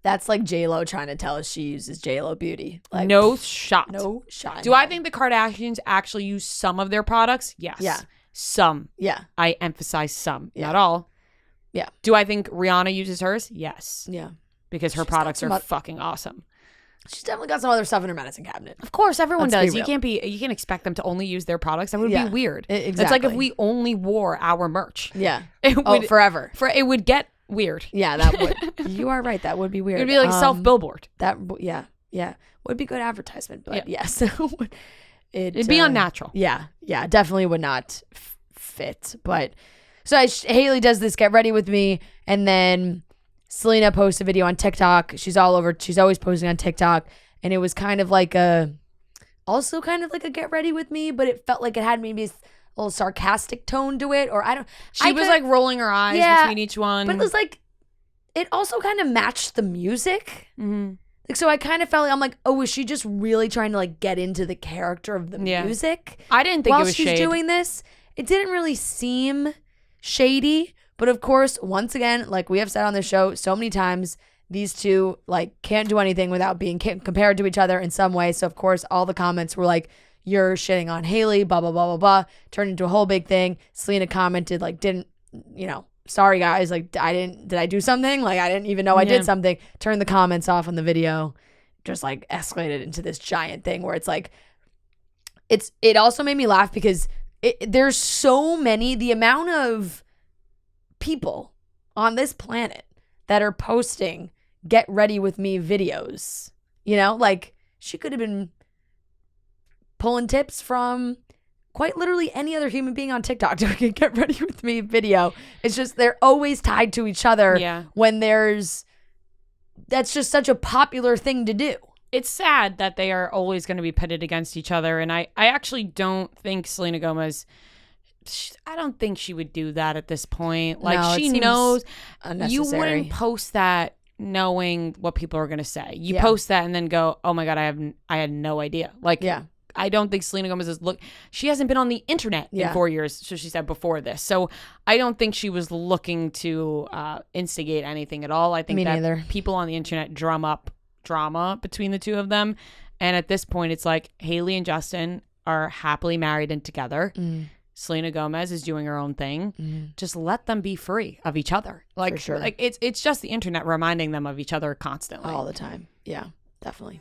That's like J-Lo trying to tell us she uses J-Lo Beauty. Like, no shot. No shot. Do I think the Kardashians actually use some of their products? Yes. Yeah. Some. Yeah. I emphasize some. Yeah. Not all. Yeah. Do I think Rihanna uses hers? Yes. Yeah. Because her products are fucking awesome. She's definitely got some other stuff in her medicine cabinet. Of course, everyone does. You can't expect them to only use their products. That would be weird. Exactly. It's like if we only wore our merch. Yeah. Forever. It would get weird. Yeah, that would. You are right. That would be weird. It'd be like self-billboard. Yeah. Would be good advertisement, but yes. It'd be unnatural. Yeah. Definitely would not fit. But so Hailey does this get ready with me, and then Selena posts a video on TikTok. She's always posting on TikTok, and it was kind of like a get ready with me, but it felt like it had maybe a little sarcastic tone to it, or She was like rolling her eyes between each one. But it was like, it also kind of matched the music. Mm-hmm. Like, so I kind of felt like, I'm like, oh, is she just really trying to like get into the character of the music? I didn't think it was shade. While she's doing this, it didn't really seem shady. But of course, once again, like we have said on the show so many times, these two like can't do anything without being compared to each other in some way. So of course, all the comments were like, you're shitting on Hailey, blah, blah, blah, blah, blah. Turned into a whole big thing. Selena commented like, sorry guys, like did I do something? Like I didn't even know I did something. Turned the comments off on the video. Just like escalated into this giant thing where it's like, it also made me laugh because there's so many, the amount of people on this planet that are posting get ready with me videos, like she could have been pulling tips from quite literally any other human being on TikTok to get ready with me video. It's just, they're always tied to each other when that's just such a popular thing to do. It's sad that they are always going to be pitted against each other. And I actually don't think Selena Gomez, I don't think she would do that at this point. Like, no, she knows you wouldn't post that knowing what people are going to say. You post that and then go, oh my God, I had no idea. Like, I don't think Selena Gomez she hasn't been on the internet in 4 years, so she said before this. So I don't think she was looking to instigate anything at all. I think that people on the internet drum up drama between the two of them. And at this point, it's like Hailey and Justin are happily married and together. Selena Gomez is doing her own thing. Just let them be free of each other. Like, for sure. Like it's just the internet reminding them of each other constantly. All the time. Yeah, definitely.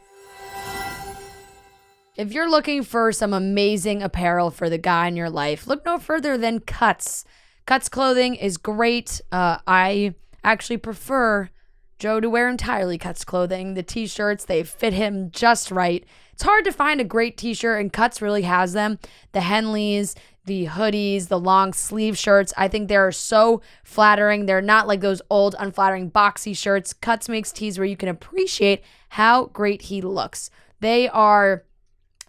If you're looking for some amazing apparel for the guy in your life, look no further than Cuts. Cuts clothing is great. I actually prefer Joe to wear entirely Cuts clothing. The t-shirts, they fit him just right. It's hard to find a great t-shirt, and Cuts really has them. The Henleys, the hoodies, the long sleeve shirts, I think they're so flattering. They're not like those old, unflattering, boxy shirts. Cuts makes tees where you can appreciate how great he looks. They are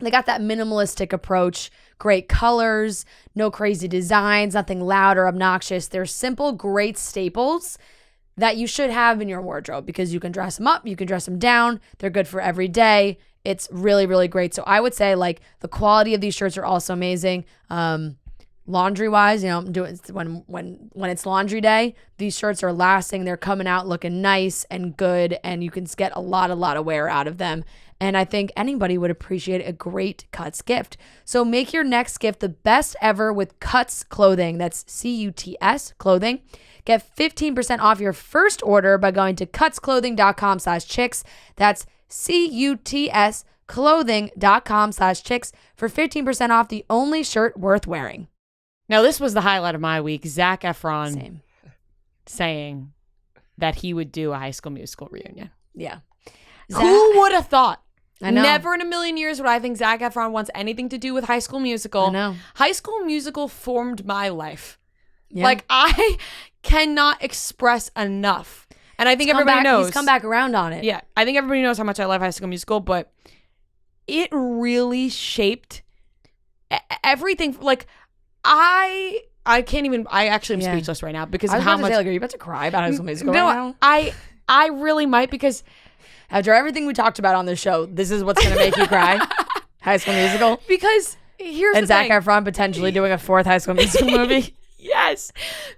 They got that minimalistic approach, great colors, no crazy designs, nothing loud or obnoxious. They're simple, great staples that you should have in your wardrobe because you can dress them up, you can dress them down. They're good for every day. It's really, really great. So I would say like the quality of these shirts are also amazing. Laundry wise, when it's laundry day, these shirts are lasting. They're coming out looking nice and good, and you can get a lot of wear out of them. And I think anybody would appreciate a great Cuts gift. So make your next gift the best ever with Cuts clothing. That's CUTS clothing. Get 15% off your first order by going to cutsclothing.com/chicks. That's CUTS clothing.com/chicks for 15% off the only shirt worth wearing. Now, this was the highlight of my week. Zac Efron saying that he would do a High School Musical reunion. Yeah. Who would have thought? I know. Never in a million years would I think Zac Efron wants anything to do with High School Musical. I know. High School Musical formed my life. Yeah. Like, I cannot express enough. And I think everybody knows. He's come back around on it. Yeah. I think everybody knows how much I love High School Musical, but it really shaped everything. Like, I can't even, I actually am speechless right now because of how much. Are you about to cry about High School Musical no, right now? I really might because after everything we talked about on this show, this is what's going to make you cry. High School Musical. Because here's the thing. And Zac thing. Efron potentially doing a fourth High School Musical movie. Yes.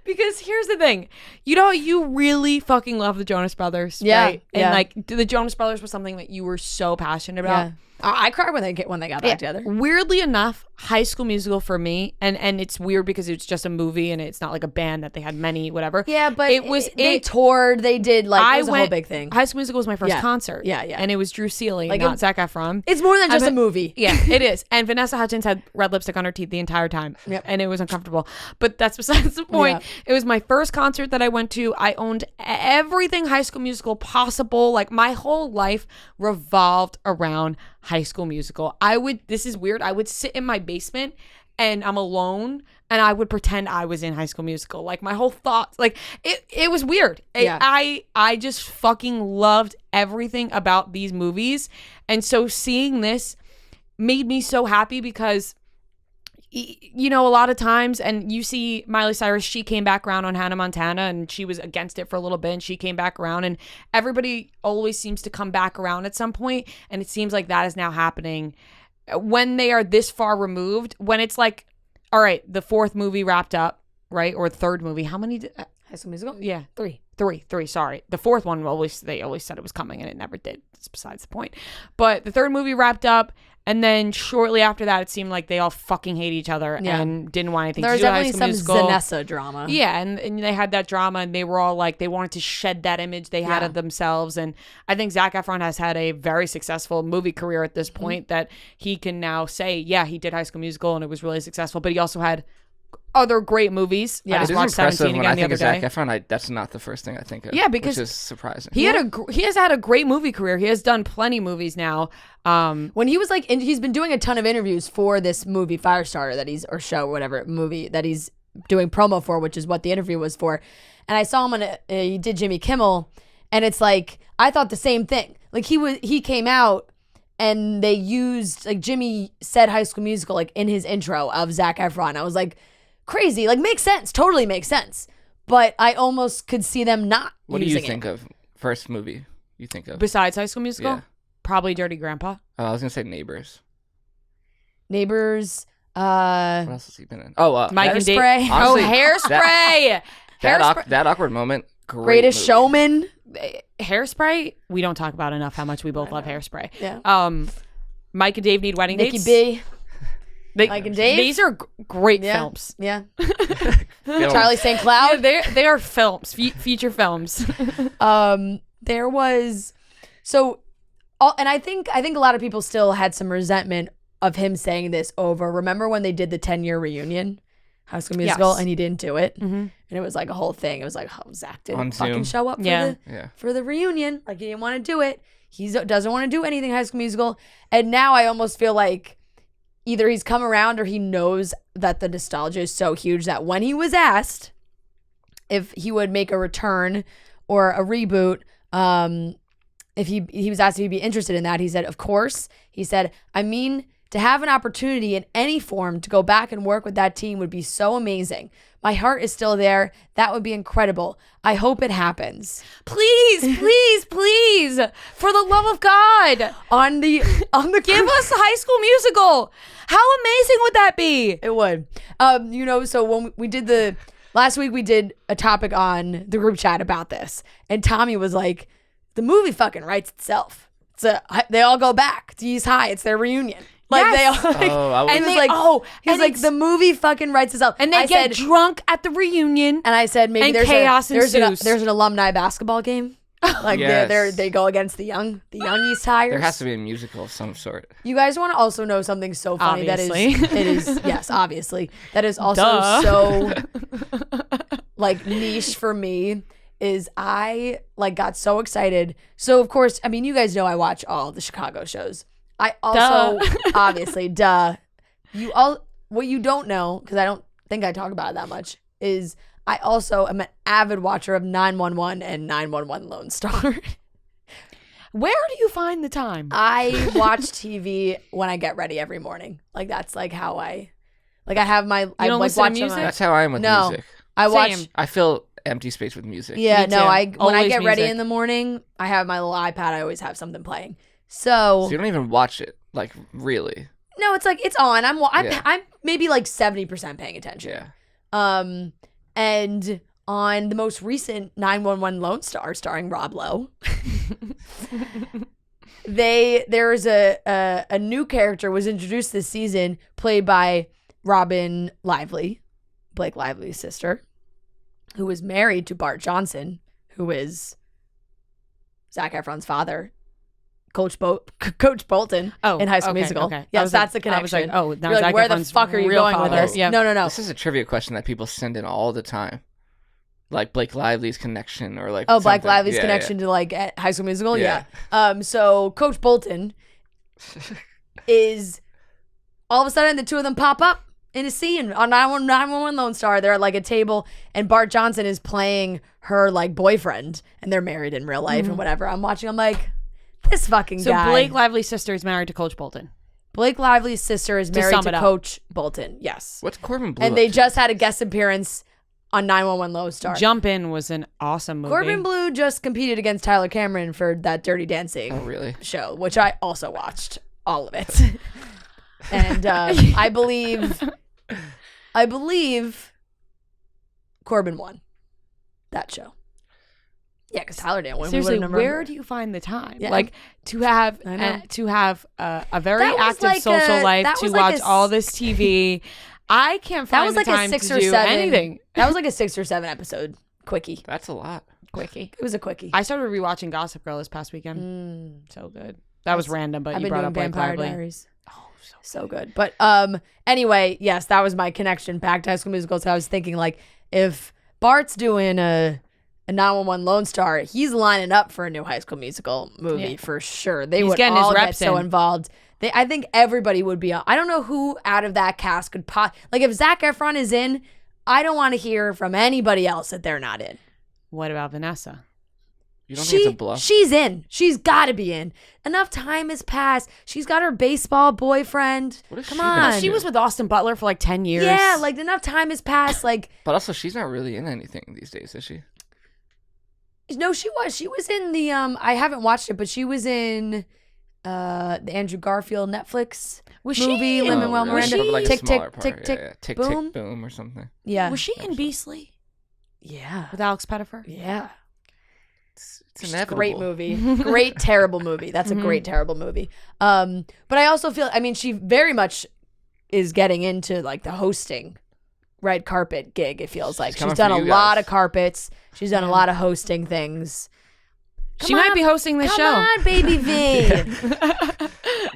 Because here's the thing. You know, you really fucking love the Jonas Brothers, right? And like the Jonas Brothers was something that you were so passionate about. Yeah. I cried when they got back together. Weirdly enough, High School Musical for me, and it's weird because it's just a movie and it's not like a band that they had many, whatever. Yeah, but they toured, they did like, it was a whole big thing. High School Musical was my first concert. Yeah. And it was Drew Seeley, like not Zac Efron. It's more than just a movie. Yeah, it is. And Vanessa Hudgens had red lipstick on her teeth the entire time. Yep. And it was uncomfortable. But that's besides the point. Yeah. It was my first concert that I went to. I owned everything High School Musical possible. Like my whole life revolved around High School Musical. This is weird, I would sit in my basement and I'm alone and I would pretend I was in High School Musical. Like my whole thoughts, like it was weird. Yeah. I just fucking loved everything about these movies. And so seeing this made me so happy because, you know, a lot of times, and you see Miley Cyrus, she came back around on Hannah Montana and she was against it for a little bit and she came back around, and everybody always seems to come back around at some point, and it seems like that is now happening when they are this far removed, when it's like, all right, the fourth movie wrapped up, right? Or third movie. How many High School Musical? Yeah. Three, sorry. The fourth one, they always said it was coming and it never did. It's besides the point. But the third movie wrapped up, and then shortly after that, it seemed like they all fucking hate each other and didn't want anything to do with High School Musical. There was definitely some Zanessa drama. Yeah, and they had that drama, and they were all like, they wanted to shed that image they had of themselves. And I think Zac Efron has had a very successful movie career at this point that he can now say, yeah, he did High School Musical, and it was really successful. But he also had other great movies. Yeah, I just watched 17 again the other day. Zac Efron, that's not the first thing I think of. Yeah, because which is surprising. He has had a great movie career. He has done plenty of movies now. When he was like, he's been doing a ton of interviews for this movie Firestarter or show, whatever movie that he's doing promo for, which is what the interview was for. And I saw him on he did Jimmy Kimmel, and it's like I thought the same thing. Like he came out and they used, like, Jimmy said High School Musical like in his intro of Zac Efron. I was like, crazy, like, makes sense, totally makes sense, but I almost could see them not what do using you think of first movie you think of besides High School Musical? Yeah. Probably Dirty Grandpa. I was gonna say Neighbors. What else has he been in? Mike and Dave. Honestly, Hairspray. that awkward moment. Greatest movie. Showman. Hairspray, we don't talk about enough how much we both love Hairspray. Yeah. Mike and Dave Need Wedding Nikki Dates. B. Mike and Dave. These are great films. Yeah. Charlie St. Cloud. Yeah, they are films, feature films. There was and I think a lot of people still had some resentment of him saying this over. Remember when they did the 10-year reunion, High School Musical, and he didn't do it, and it was like a whole thing. It was like, oh, Zac didn't fucking show up for the reunion. Like, he didn't want to do it. He doesn't want to do anything High School Musical, and now I almost feel like either he's come around or he knows that the nostalgia is so huge that when he was asked if he would make a return or a reboot, if he was asked if he'd be interested in that, he said, of course. He said, I mean, To have an opportunity in any form to go back and work with that team would be so amazing. My heart is still there. That would be incredible. I hope it happens. Please, please, please, for the love of God, On the give us High School Musical. How amazing would that be? It would. So when we did last week, we did a topic on the group chat about this, and Tommy was like, "The movie fucking writes itself. They all go back to East High. It's their reunion." Like Yes. they all, like, I was- and he was like, the movie fucking writes itself. And they get drunk at the reunion. and I said maybe and there's chaos ensues. there's an alumni basketball game. Like Yes. they go against the young East Highers. There has to be a musical of some sort. You guys want to also know something so funny Obviously. it is yes, obviously. That is also Duh. so like niche for me is I like got so excited. So of course, I mean, you guys know I watch all the Chicago shows. I also obviously what you don't know, because I don't think I talk about it that much, is I also am an avid watcher of 911 and 911 Lone Star. Where do you find the time? I watch TV when I get ready every morning. Like that's like how I have my I don't like listen to watch music? That's how I am with No. music. I watch Same. I fill empty space with music. Yeah, Me no, too. when I Always get ready music. in the morning, I have my little iPad. I always have something playing. So you don't even watch it, like, really. No, it's like it's on. I'm Yeah. I'm maybe like 70% paying attention. Yeah. And on the most recent 911 Lone Star starring Rob Lowe, there's a new character was introduced this season played by Robin Lively, Blake Lively's sister, who was married to Bart Johnson, who is Zac Efron's father. Coach Bolton in High School okay, Musical. okay. Yes, that's the connection. I was like, oh, now You're like, Zac where the Efron's fuck are you real going with father. this? Yeah. No. This is a trivia question that people send in all the time. Like Blake Lively's connection or like Blake something. Lively's Yeah, connection to like High School Musical. Yeah. Yeah. So Coach Bolton is all of a sudden the two of them pop up in a scene on 911 Lone Star. They're at like a table and Bart Johnson is playing her like boyfriend and they're married in real life and whatever. I'm watching. I'm like, this fucking guy. So Blake Lively's sister is married to Coach Bolton. Blake Lively's sister is married sum to it up. Coach Bolton. Yes. What's Corbin Blue? And they up to? just had a guest appearance on 911 Lone Star. Jump In was an awesome movie. Corbin Blue just competed against Tyler Cameron for that Dirty Dancing Oh, really? show, which I also watched all of it. And I believe Corbin won that show. Yeah, because Tyler didn't win. Seriously, We would've never where remembered. do you find the time? Yeah. Like to have I know. a very That was active like social life, that to was like watch a all this TV. I can't That find was the like time a 6 to or do 7. anything. That was like a 6 or 7 episode quickie. That's a lot. Quickie. It was a quickie. I started rewatching Gossip Girl this past weekend. So good. That was random, but I've you been brought doing up Blake Vampire Lively. Diaries. Oh, so good. But anyway, yes, that was my connection back to High School Musical. So I was thinking like, if Bart's doing a 911 Lone Star, he's lining up for a new High School Musical movie for sure. They He's would getting his all get reps so in. involved. I think everybody would be on. I don't know who out of that cast could like if Zac Efron is in, I don't want to hear from anybody else that they're not in. What about Vanessa? You don't think it's a bluff? She's in. She's got to be in. Enough time has passed. She's got her baseball boyfriend. What is Come she gonna on. do? She was with Austin Butler for like 10 years. Yeah, like enough time has passed. Like, But also, she's not really in anything these days, is she? no, she was. She was in the I haven't watched it, but she was in the Andrew Garfield Netflix Was she movie. in- Lin-Manuel was Miranda. she- Like a Tick smaller tick part. tick Yeah, tick yeah. Tick boom. tick boom or something. Yeah. Was she in Beastly Yeah. with Alex Pettyfer? Yeah. It's It's a inevitable. great movie. Great terrible movie. That's a great terrible movie. But I also feel, I mean, she very much is getting into like the hosting red carpet gig, it feels like. She's coming done for a you lot guys. of carpets. She's done a lot of hosting things. She might be hosting this Come show. on, Baby V.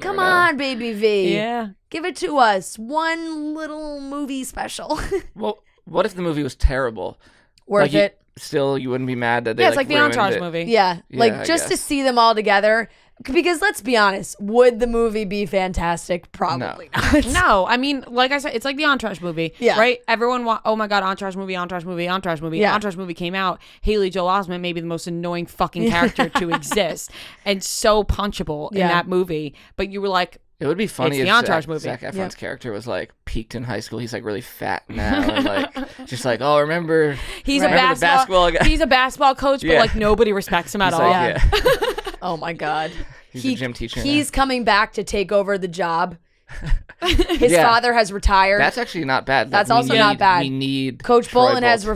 Come on, Baby V. Yeah. Give it to us. One little movie special. Well, what if the movie was terrible? Worth Like, you- it. Still, you wouldn't be mad that they Yeah, it's like the ruined Entourage it. movie. Yeah, Yeah, like I just to guess. see them all together. Because let's be honest, would the movie be fantastic? Probably not. No, I mean, like I said, it's like the Entourage movie. Yeah. Right? Everyone oh my God, Entourage movie, Entourage movie, Entourage movie. Yeah. Entourage movie came out. Haley Joel Osment may be the most annoying fucking character to exist and so punchable in Yeah. that movie. But you were like, It would be funny It's the if Entourage movie. Zac Efron's character was like peaked in high school. He's like really fat now, and like just like, oh, remember He's remember a basketball guy? He's a basketball coach, but like nobody respects him at all. Like, Oh my God. He's a gym teacher. He's coming back to take over the job. His father has retired. That's actually not bad. That's also not bad. We need Coach Bolton has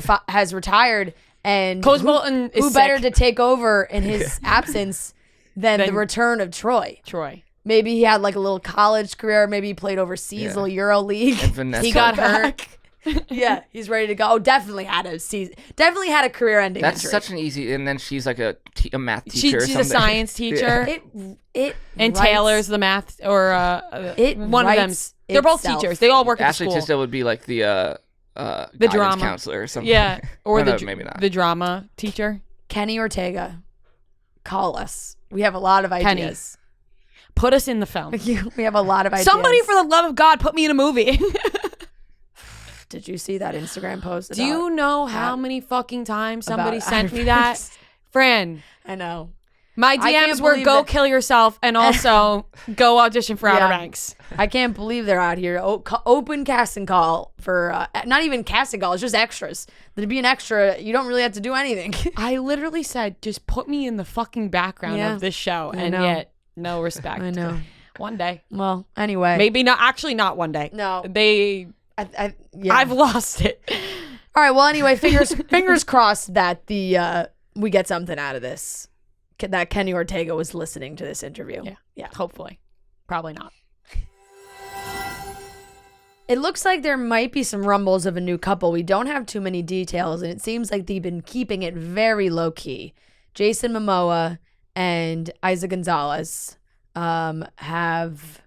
retired, and Coach Bolton is who better sick. to take over in his absence than the return of Troy? Maybe he had like a little college career. Maybe he played overseas, little Euro League. He got hurt. Yeah, he's ready to go. Oh, definitely had a career-ending That's injury. such an easy. And then she's like a math teacher. She's or a something. science teacher. And Taylor's the math or one of them. They're both teachers. They all work at the Ashley school. Tisdale would be like the drama counselor or something. Yeah, or maybe not. the drama teacher. Kenny Ortega, call us. We have a lot of ideas. Put us in the film. We have a lot of ideas. Somebody, for the love of God, put me in a movie. Did you see that Instagram post? Do you know how many fucking times somebody about sent me that? Fran, I know. my can't DMs were believe go that- kill yourself and also go audition for Outer Yeah. Banks. I can't believe they're out here. Open casting call for, not even casting call, it's just extras. To be an extra, you don't really have to do anything. I literally said, just put me in the fucking background Yeah. of this show. I And know. yet, no respect. I know. One day. Well, anyway. Maybe not. Actually, not one day. No. I've lost it. All right. Well, anyway, fingers crossed that we get something out of this. That Kenny Ortega was listening to this interview. Yeah. Hopefully. Probably not. It looks like there might be some rumbles of a new couple. We don't have too many details, and it seems like they've been keeping it very low key. Jason Momoa and Eiza González have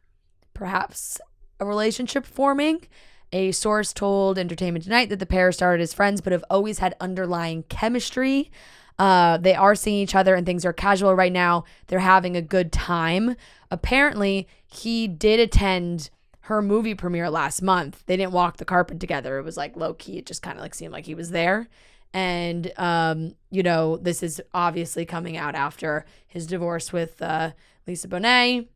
perhaps a relationship forming. A source told Entertainment Tonight that the pair started as friends but have always had underlying chemistry. They are seeing each other and things are casual right now. They're having a good time. Apparently, he did attend her movie premiere last month. They didn't walk the carpet together. It was like low key. It just kind of like seemed like he was there. And, this is obviously coming out after his divorce with Lisa Bonet.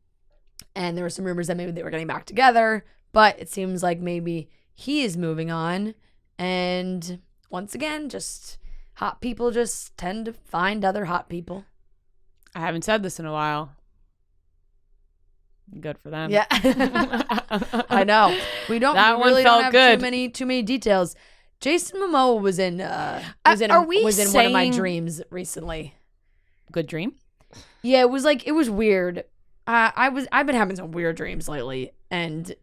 And there were some rumors that maybe they were getting back together. But it seems like maybe he is moving on. And once again, just hot people just tend to find other hot people. I haven't said this in a while. Good for them. Yeah. I know. We don't really don't have too many details. Jason Momoa was in one of my dreams recently. Good dream? Yeah, it was weird. I've been having some weird dreams lately, and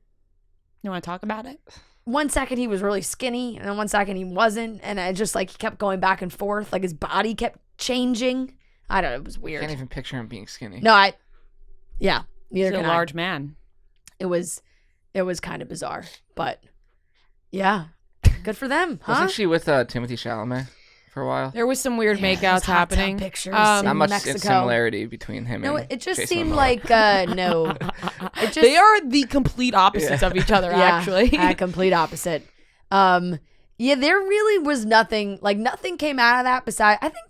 you want to talk about it? One second he was really skinny, and then one second he wasn't, and I just like he kept going back and forth, like his body kept changing. I don't know, it was weird. I can't even picture him being skinny. No, neither He's can a large man. It was kind of bizarre, but yeah, good for them, huh? Wasn't she with Timothée Chalamet for a while? There was some weird makeouts happening. Pictures Not much Mexico. similarity between him and it just Jason seemed Momoa. like no. It just, They are the complete opposites of each other, actually. Complete opposite. Yeah, there really was nothing. Like nothing came out of that. Besides, I think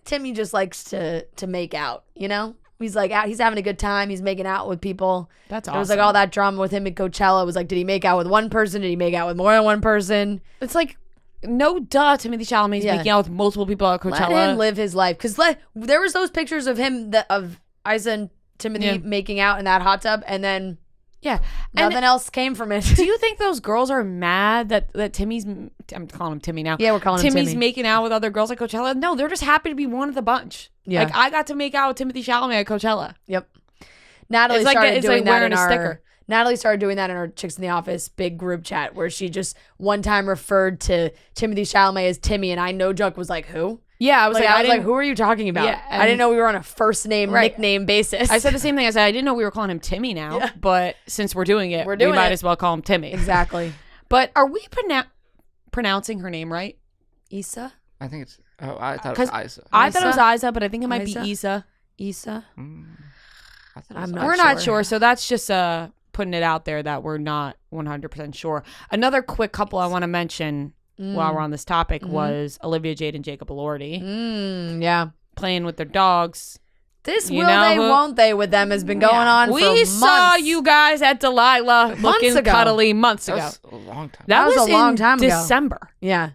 Timmy just likes to make out. He's like out. He's having a good time. He's making out with people. That's awesome. There was like all that drama with him at Coachella. It was like, did he make out with one person? Did he make out with more than one person? It's like, no duh, Timothée Chalamet's making out with multiple people at Coachella. Let him live his life. Because there was those pictures of him, of Eiza and Timothy making out in that hot tub, and then nothing else came from it. Do you think those girls are mad that Timmy's, I'm calling him Timmy now. Yeah, we're calling him Timmy's Timmy. making out with other girls at Coachella? No, they're just happy to be one of the bunch. Yeah. Like, I got to make out with Timothée Chalamet at Coachella. Yep. Natalie It's started like doing that wearing in a our sticker. Natalie started doing that in our Chicks in the Office big group chat where she just one time referred to Timothée Chalamet as Timmy, and I no joke was like, who? Yeah, I was like, who are you talking about? Yeah, I didn't know we were on a first name nickname basis. I said the same thing. I said, I didn't know we were calling him Timmy now, but since we're doing it, we might as well call him Timmy. Exactly. But are we pronouncing her name right? Isa? I think it's. Oh, I thought it was Eiza. I thought it was Eiza, but I think it might be Eiza? Isa. I thought it was We're not sure, so that's just putting it out there that we're not 100% sure. Another quick couple I want to mention while we're on this topic was Olivia Jade and Jacob Elordi. Yeah. Playing with their dogs. This You will know they, who- won't they with them has been going on for We months. saw you guys at Delilah looking ago. cuddly months That ago. was a long time. That was a long in time ago. December. Yeah.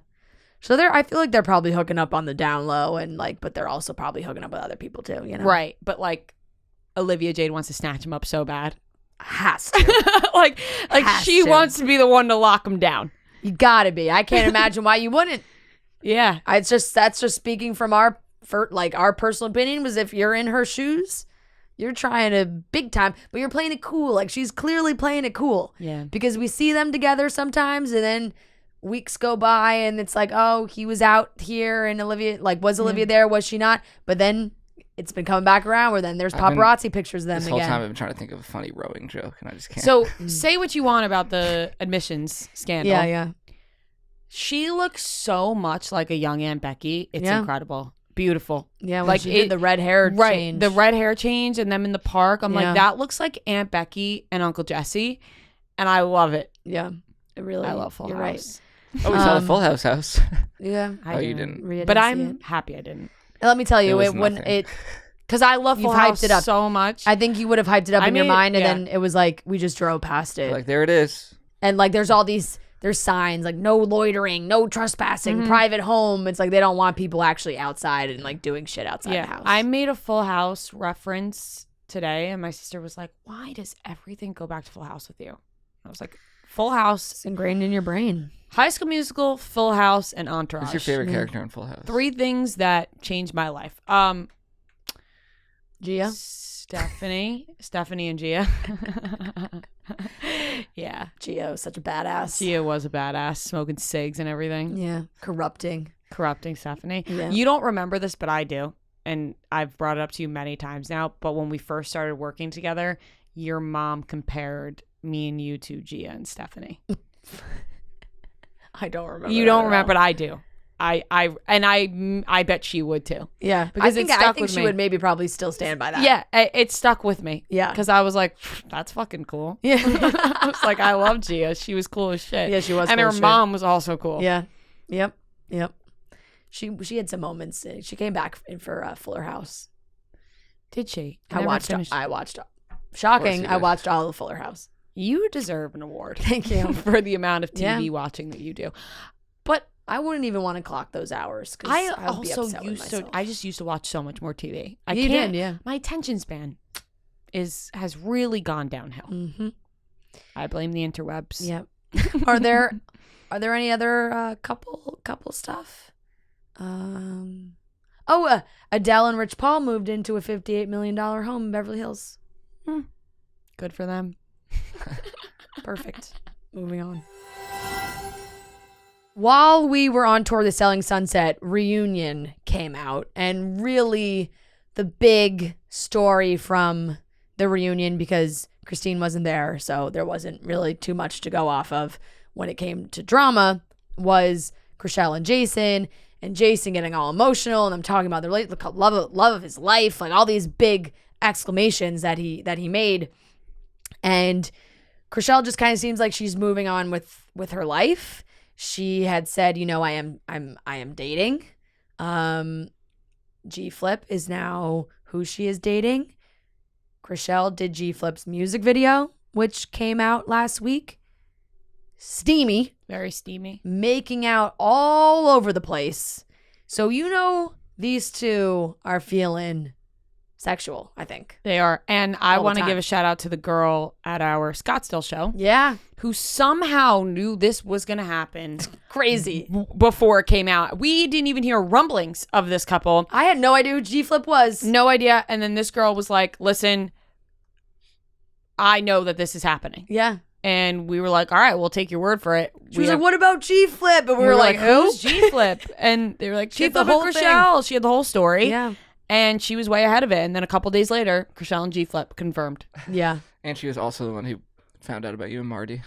So I feel like they're probably hooking up on the down low and like, but they're also probably hooking up with other people too, you know? Right. But like Olivia Jade wants to snatch him up so bad. Has to. like Has she to. wants to be the one to lock him down. You gotta be. I can't imagine why you wouldn't. Yeah. That's just speaking from our personal opinion was if you're in her shoes, you're trying to big time, but you're playing it cool. Like she's clearly playing it cool. Yeah. Because we see them together sometimes and then weeks go by and it's like, oh, he was out here and Olivia, like, was Olivia there? Was she not? But then it's been coming back around where then there's paparazzi pictures of them This whole again. time I've been trying to think of a funny rowing joke and I just can't. So say what you want about the admissions scandal. Yeah. She looks so much like a young Aunt Becky. It's Yeah. incredible. Beautiful. Yeah, when Like she did the red hair Right. change. The red hair change and them in the park. I'm Yeah. like, that looks like Aunt Becky and Uncle Jesse. And I love it. Yeah. It really, I love Full you're House. oh, we saw the Full House. Yeah. Oh, you didn't. Rhea But didn't see I'm it. happy I didn't. And let me tell you, was when nothing. it, Because I love Full You've hyped House it up. so much. I think you would have hyped it up I in your made- mind, and yeah. then it was like we just drove past it, Like, there it is. and like there's signs like no loitering, no trespassing, private home. It's like they don't want people actually outside and like doing shit outside the house. I made a Full House reference today, and my sister was like, "Why does everything go back to Full House with you?" I was like, "Full House, It's ingrained in your brain. High School Musical, Full House, and Entourage." Who's your favorite character in Full House? 3 things that changed my life. Gia, Stephanie and Gia. Yeah, Gia was such a badass. Gia was a badass, smoking cigs and everything, Yeah, corrupting. corrupting Stephanie. Yeah. You don't remember this, but I do. And I've brought it up to you many times now. But when we first started working together, your mom compared me and you to Gia and Stephanie. I don't remember. You that don't at remember, all. but I do. I bet she would too. Yeah, Because I it think stuck she with me. would maybe probably still stand by that. Yeah, it stuck with me. Yeah. Because I was like, that's fucking cool. Yeah. I was like, I love Gia. She was cool as shit. Yeah, she was And cool her as shit. mom was also cool. Yeah. Yep. She had some moments. She came back for Fuller House. Did she? I never watched. finished. Shocking. you I did. watched all of Fuller House. You deserve an award. Thank you. For the amount of TV Yeah. watching that you do. But I wouldn't even want to clock those hours. I would be also upset with used to. myself. I just used to watch so much more TV. I You can't. did, yeah. My attention span has really gone downhill. Mm-hmm. I blame the interwebs. Yep. Are there any other couple stuff? Adele and Rich Paul moved into a $58 million home in Beverly Hills. Good for them. Perfect. Moving on. While we were on tour, the Selling Sunset reunion came out, and really the big story from the reunion, because Christine wasn't there, so there wasn't really too much to go off of when it came to drama, was Chrishell and Jason getting all emotional, and I'm talking about the love of his life, like all these big exclamations that he made. And Chrishell just kind of seems like she's moving on with her life. She had said, I am dating. G Flip is now who she is dating. Chrishell did G Flip's music video, which came out last week. Steamy. Very steamy. Making out all over the place. So these two are feeling sexual, I think. They are. And I All the want to time. give a shout out to the girl at our Scottsdale show Yeah. who somehow knew this was going to happen Crazy. before it came out. We didn't even hear rumblings of this couple. I had no idea who G Flip was. No idea. And then this girl was like, listen, I know that this is happening. Yeah. And we were like, all right, we'll take your word for it. She was like, what about G Flip? And we were like, who's G Flip? And they were like, G had the Flip and whole thing. Chrishell. She had the whole story. Yeah. And she was way ahead of it. And then a couple days later, Chrishell and G Flip confirmed. Yeah. And she was also the one who found out about you and Marty.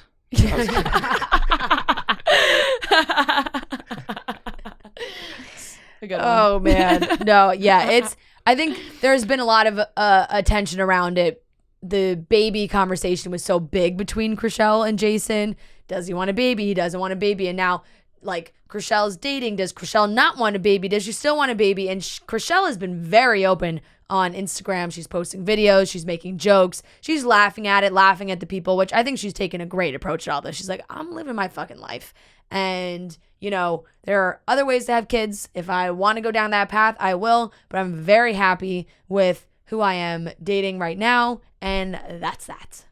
Oh man. No, yeah. I think there's been a lot of attention around it. The baby conversation was so big between Chrishell and Jason. Does he want a baby? He doesn't want a baby. And now like Chrishell's dating. Does Chrishell not want a baby? Does she still want a baby? And Chrishell has been very open on Instagram. She's posting videos. She's making jokes. She's laughing at it, laughing at the people, which I think she's taken a great approach to all this. She's like, I'm living my fucking life. And, you know, there are other ways to have kids. If I want to go down that path, I will. But I'm very happy with who I am dating right now. And that's that.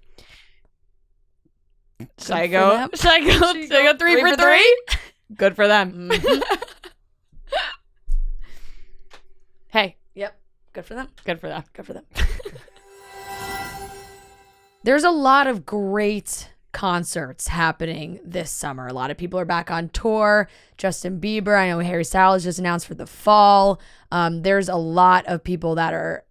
Should I go 3 for 3? Good for them. Mm-hmm. Hey. Yep. Good for them. Good for them. Good for them. There's a lot of great concerts happening this summer. A lot of people are back on tour. Justin Bieber, I know Harry Styles just announced for the fall. There's a lot of people that are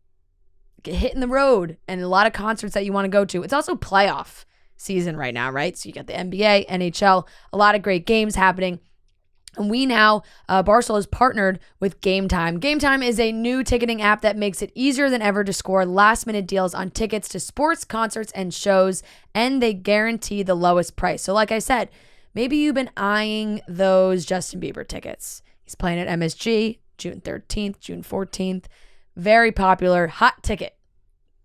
hitting the road and a lot of concerts that you want to go to. It's also playoff season right now, right? So you got the NBA, NHL, a lot of great games happening. And we now, Barstool is partnered with Game Time. Game Time is a new ticketing app that makes it easier than ever to score last-minute deals on tickets to sports, concerts, and shows, and they guarantee the lowest price. So like I said, maybe you've been eyeing those Justin Bieber tickets. He's playing at MSG, June 13th, June 14th. Very popular, hot ticket,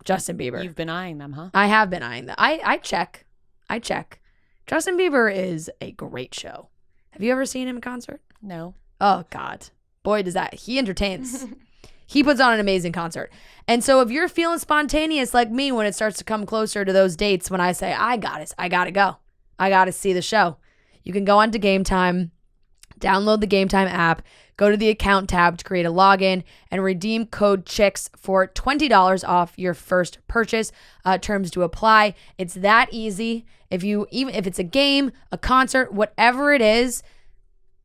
Justin Bieber. You've been eyeing them, huh? I have been eyeing them. I check. Justin Bieber is a great show. Have you ever seen him in concert? No. Oh, God. Boy, does that. He entertains. He puts on an amazing concert. And so if you're feeling spontaneous like me when it starts to come closer to those dates, when I say, I got to go. I got to see the show. You can go on to Game Time, download the Game Time app, go to the account tab to create a login, and redeem code CHICKS for $20 off your first purchase. Terms to apply. It's that easy. Even if it's a game, a concert, whatever it is,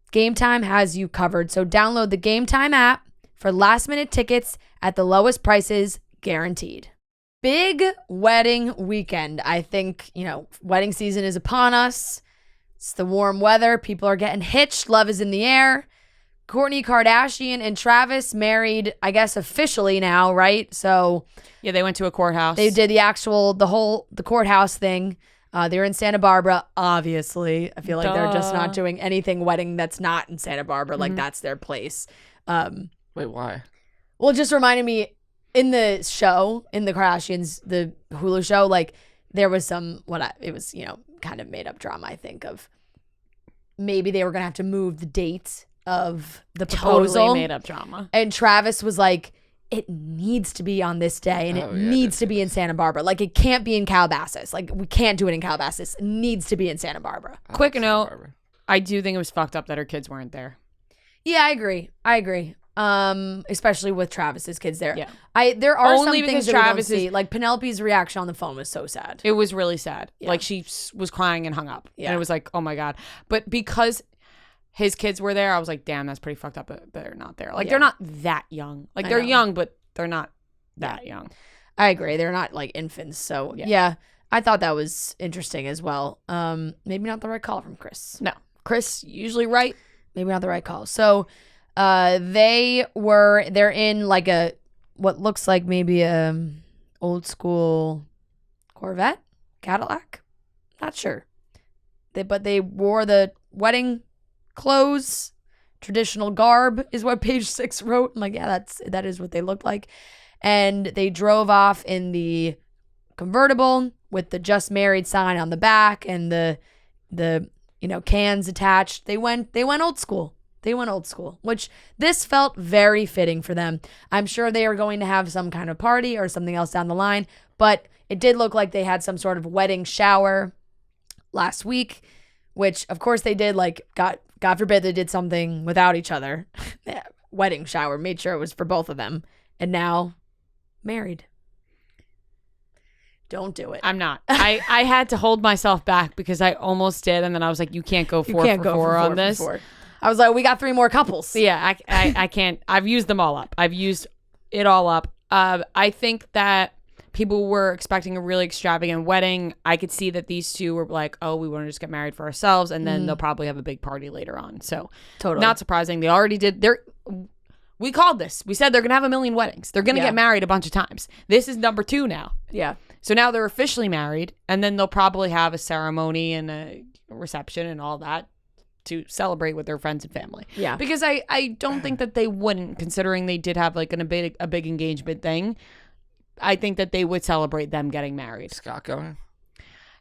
Game Time has you covered. So download the Game Time app for last minute tickets at the lowest prices guaranteed. Big wedding weekend. I think, wedding season is upon us. It's the warm weather. People are getting hitched. Love is in the air. Kourtney Kardashian and Travis married, I guess, officially now, right? So yeah, they went to a courthouse. They did the courthouse thing. They were in Santa Barbara, obviously. I feel like they're just not doing anything wedding that's not in Santa Barbara. Like, that's their place. Wait, why? Well, it just reminded me, in the show, in the Kardashians, the Hulu show, like, there was kind of made up drama, I think, of maybe they were going to have to move the date of the proposal. Totally made up drama. And Travis was like, it needs to be on this day, and it needs to be in Santa Barbara. Like, it can't be in Calabasas. Like, we can't do it in Calabasas. It needs to be in Santa Barbara. Quick note, I do think it was fucked up that her kids weren't there. Yeah, I agree. Especially with Travis's kids there. Yeah. There are only some things because that Travis we don't see. Like, Penelope's reaction on the phone was so sad. It was really sad. Yeah. Like, she was crying and hung up. Yeah. And it was like, oh my God. But because his kids were there, I was like, damn, that's pretty fucked up that they're not there. Like, they're not that young. Like, they're young, but they're not that young. I agree. They're not like infants. So yeah, I thought that was interesting as well. Maybe not the right call from Chris. No. Chris, usually right. Maybe not the right call. So they're in like what looks like maybe a old school Corvette, Cadillac. Not sure. But they wore the wedding clothes, traditional garb is what page 6 wrote. I'm like, yeah, that is what they looked like. And they drove off in the convertible with the just married sign on the back and the cans attached. They went old school. Which this felt very fitting for them. I'm sure they are going to have some kind of party or something else down the line, but it did look like they had some sort of wedding shower last week, which of course they did. Like, God forbid they did something without each other. Wedding shower, made sure it was for both of them. And now married. Don't do it. I'm not. I had to hold myself back because I almost did. And then I was like, you can't go four for four on this. I was like, we got 3 more couples. So yeah, I can't. I've used them all up. I've used it all up. I think that people were expecting a really extravagant wedding. I could see that these two were like, oh, we want to just get married for ourselves. And then they'll probably have a big party later on. So totally not surprising. They already did. We called this. We said they're going to have a million weddings. They're going to get married a bunch of times. This is number 2 now. Yeah. So now they're officially married. And then they'll probably have a ceremony and a reception and all that to celebrate with their friends and family. Yeah. Because I don't think that they wouldn't, considering they did have like a big engagement thing. I think that they would celebrate them getting married. Scott going?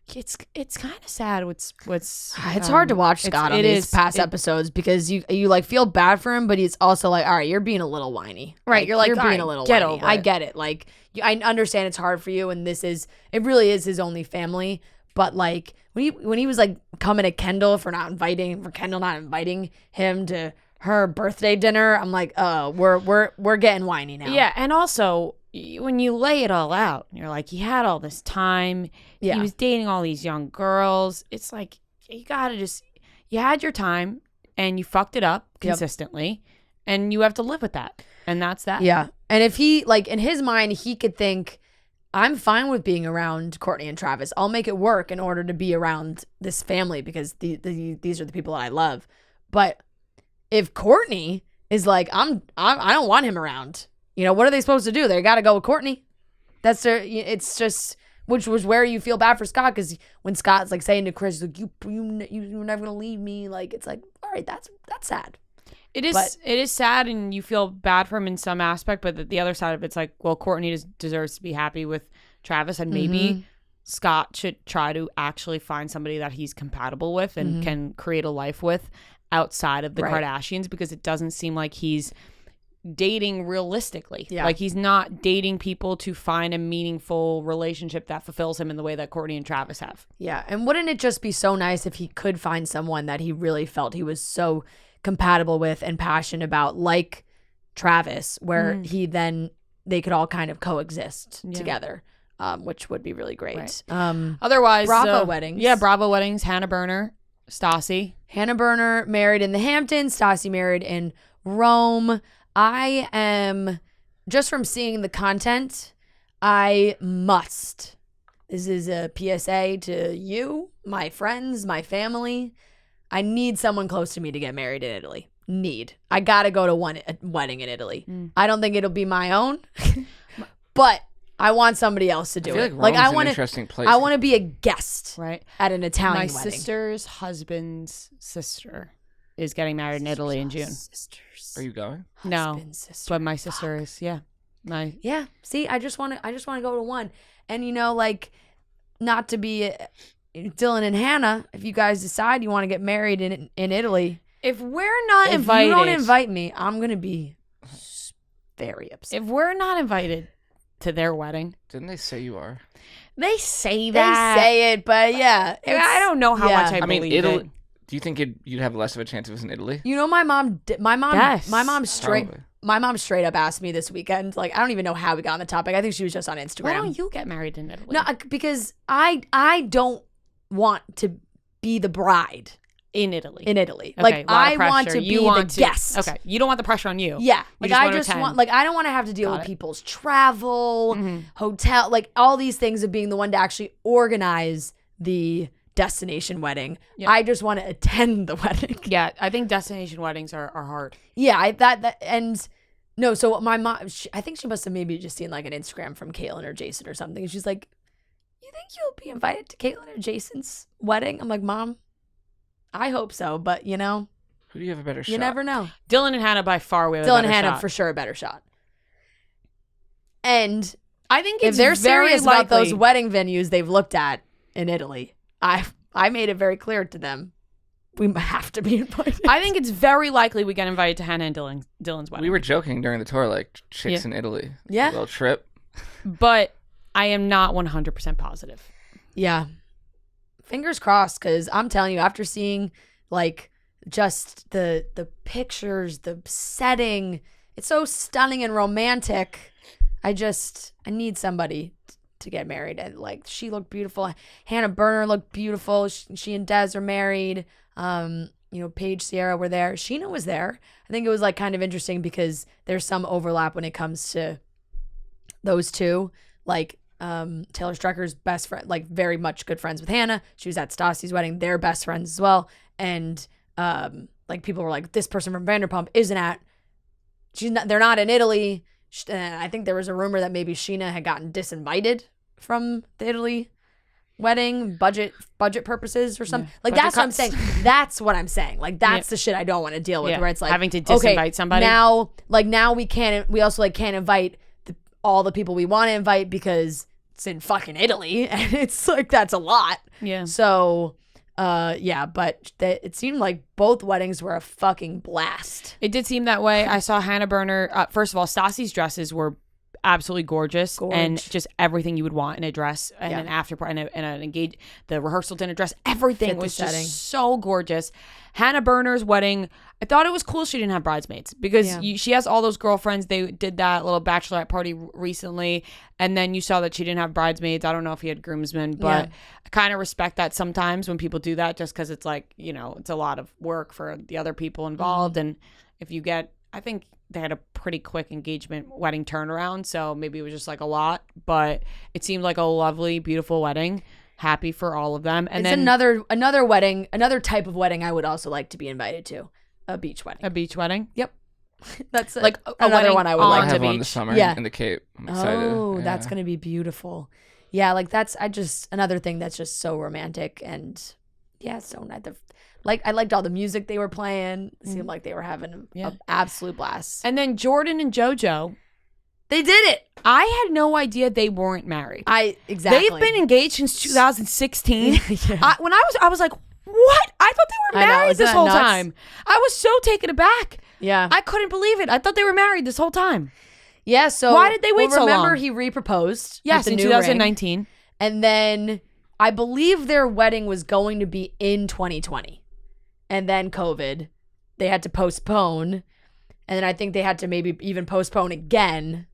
It's kind of sad. What's it's hard to watch Scott on these past episodes because you like feel bad for him, but he's also like, all right, you're being a little whiny, right? Like, You're like, you're being right, a little get whiny. over I it. get it. Like I understand it's hard for you, and it really is his only family. But like when he was like coming at Kendall for Kendall not inviting him to her birthday dinner, I'm like, oh, we're getting whiny now. Yeah, and also when you lay it all out, you're like, he had all this time. Yeah. He was dating all these young girls. It's like, you had your time and you fucked it up consistently and you have to live with that. And that's that. Yeah. And if he, like, in his mind, he could think, I'm fine with being around Courtney and Travis. I'll make it work in order to be around this family because these are the people that I love. But if Courtney is like, I don't want him around. What are they supposed to do? They got to go with Courtney. It's just, which was where you feel bad for Scott, because when Scott's like saying to Chris, like, you're never gonna leave me. Like, it's like, all right, that's sad. It is sad, and you feel bad for him in some aspect, but the other side of it's like, well, Courtney deserves to be happy with Travis, and maybe Scott should try to actually find somebody that he's compatible with and can create a life with outside of the Kardashians, because it doesn't seem like he's dating realistically. Yeah. Like, he's not dating people to find a meaningful relationship that fulfills him in the way that Courtney and Travis have. Yeah. And wouldn't it just be so nice if he could find someone that he really felt he was so compatible with and passionate about, like Travis, where they could all kind of coexist together, which would be really great. Right. Otherwise, Bravo weddings. Yeah, Bravo weddings. Hannah Berner, Stassi. Hannah Berner married in the Hamptons, Stassi married in Rome. I am, just from seeing the content, this is a PSA to you, my friends, my family. I need someone close to me to get married in Italy. I gotta go to a wedding in Italy. I don't think it'll be my own, but I want somebody else to do it. Like I want an interesting place. I want to be a guest at an Italian wedding. My sister's husband's sister is getting married in Italy in June. Sisters. Are you going? No, sister. but my sister is. Yeah, yeah. See, I just want to go to one, and like, not to be Dylan and Hannah. If you guys decide you want to get married in Italy, if we're not invited, if you don't invite me, I'm gonna be very upset. If we're not invited to their wedding, didn't they say you are? They say that. They say it, but yeah, I don't know how much I believe Italy. it. Do you think you'd have less of a chance if it was in Italy? My mom straight Probably. My mom straight up asked me this weekend. Like, I don't even know how we got on the topic. I think she was just on Instagram. Why don't you get married in Italy? No, because I don't want to be the bride in Italy. Okay, like, I want to be the guest. Okay, you don't want the pressure on you. Yeah, you like I just want, like, I don't want to have to deal with people's travel, hotel, like all these things of being the one to actually organize the destination wedding. Yeah. I just want to attend the wedding. Yeah, I think destination weddings are hard. Yeah, so my mom, I think she must have maybe just seen like an Instagram from Caitlyn or Jason or something. And she's like, "You think you'll be invited to Caitlyn or Jason's wedding?" I'm like, "Mom, I hope so, but who do you have a better shot? You never know." Dylan and Hannah by far way. Dylan and Hannah for sure a better shot. And I think if they're serious about those wedding venues they've looked at in Italy, I made it very clear to them we have to be invited. I think it's very likely we get invited to Hannah and Dylan's wedding. We were joking during the tour, like, chicks in Italy. Yeah. A little trip. But I am not 100% positive. Yeah. Fingers crossed, because I'm telling you, after seeing, like, just the pictures, the setting, it's so stunning and romantic. I need somebody to get married, and like, she looked beautiful. Hannah Berner looked beautiful. She and Des are married. Paige, Sierra were there. Sheena was there. I think it was like kind of interesting because there's some overlap when it comes to those two. Like, Taylor Strucker's best friend, like, very much good friends with Hannah. She was at Stassi's wedding. They're best friends as well. And like, people were like, this person from Vanderpump they're not in Italy. I think there was a rumor that maybe Sheena had gotten disinvited from the Italy wedding, budget purposes or something. Yeah. Like, Budget that's what I'm cuts. saying. That's what I'm saying. Like, that's the shit I don't want to deal with, Yeah. where it's like having to disinvite somebody. Now we also like can't invite all the people we want to invite because it's in fucking Italy, and it's like that's a lot. Yeah. So, but it seemed like both weddings were a fucking blast. It did seem that way. I saw Hannah Berner. First of all, Stassi's dresses were absolutely gorgeous and just everything you would want in a dress and an after party and an engaged, the rehearsal dinner dress, everything was just so gorgeous. Hannah Berner's wedding, I thought it was cool she didn't have bridesmaids because she has all those girlfriends. They did that little bachelorette party recently, and then you saw that she didn't have bridesmaids. I don't know if he had groomsmen, but I kind of respect that sometimes when people do that, just because it's like, it's a lot of work for the other people involved. And if you get, I think they had a pretty quick engagement wedding turnaround, so maybe it was just like a lot, but it seemed like a lovely, beautiful wedding. Happy for all of them. And it's then another wedding, another type of wedding I would also like to be invited to. A beach wedding. A beach wedding? Yep. That's like another one I would I like to have be. one this summer in the Cape. I'm excited. Oh, that's going to be beautiful. Yeah, like that's another thing that's just so romantic and so nice. I liked all the music they were playing. It seemed like they were having an absolute blast. And then Jordan and JoJo, they did it. I had no idea they weren't married. Exactly. They've been engaged since 2016. I was like, what? I thought they were married this whole time. I was so taken aback. Yeah. I couldn't believe it. I thought they were married this whole time. Yeah, so why did they wait so long? Remember he reproposed. Yes, in 2019. Ring, and then I believe their wedding was going to be in 2020. And then COVID, they had to postpone. And then I think they had to maybe even postpone again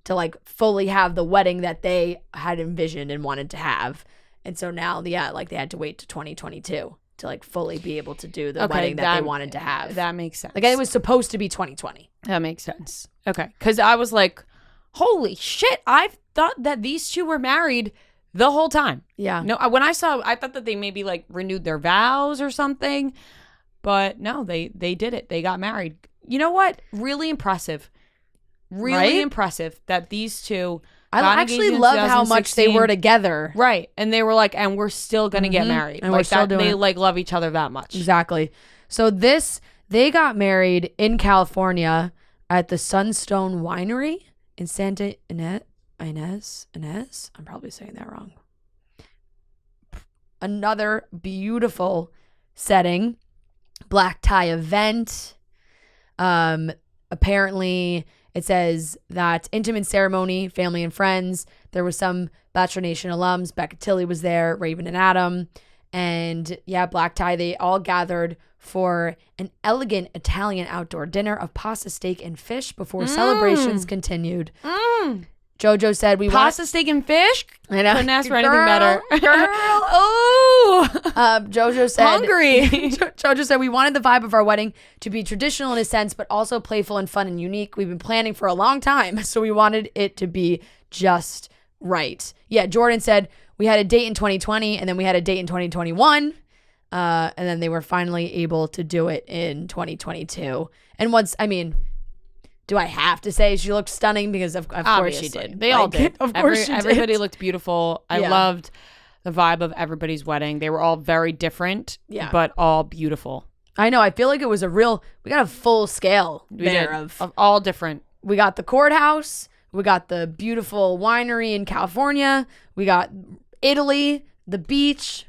to like fully have the wedding that they had envisioned and wanted to have. And so now, they had to wait to 2022 to like fully be able to do the wedding that they wanted to have. That makes sense. Like it was supposed to be 2020. That makes sense. Okay. Because I was like, holy shit, I thought that these two were married the whole time. Yeah. No, when I thought that they maybe like renewed their vows or something. But no, they did it. They got married. You know what? Really impressive. Really impressive that these two. I actually love how much they were together. Right. And they were like, and we're still going to get married. And like we're still doing they it. like love each other that much. Exactly. So they got married in California at the Sunstone Winery in Santa Inez. I'm probably saying that wrong. Another beautiful setting. Black tie event. Apparently it says that intimate ceremony, family and friends. There was some Bachelor Nation alums. Becca Tilley was there, Raven and Adam. And black tie. They all gathered for an elegant Italian outdoor dinner of pasta, steak, and fish before celebrations continued. JoJo said pasta, steak, and fish? I know. Couldn't ask for anything better. Girl. Oh. JoJo said hungry. JoJo said we wanted the vibe of our wedding to be traditional in a sense, but also playful and fun and unique. We've been planning for a long time, so we wanted it to be just right. Yeah, Jordan said we had a date in 2020 and then we had a date in 2021. And then they were finally able to do it in 2022. And do I have to say she looked stunning? Because of course she did. They all did. Of course everybody looked beautiful. I loved the vibe of everybody's wedding. They were all very different, but all beautiful. I know. I feel like it was we got a full scale of all different. We got the courthouse. We got the beautiful winery in California. We got Italy, the beach,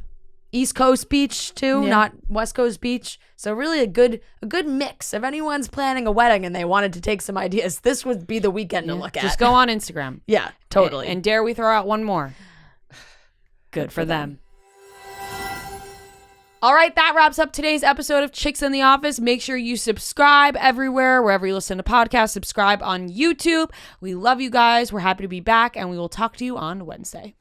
East Coast beach too, not West Coast beach. So really a good mix. If anyone's planning a wedding and they wanted to take some ideas, this would be the weekend to look at. Just go on Instagram. Yeah, totally. And dare we throw out one more? Good for them. All right, that wraps up today's episode of Chicks in the Office. Make sure you subscribe everywhere, wherever you listen to podcasts. Subscribe on YouTube. We love you guys. We're happy to be back, and we will talk to you on Wednesday.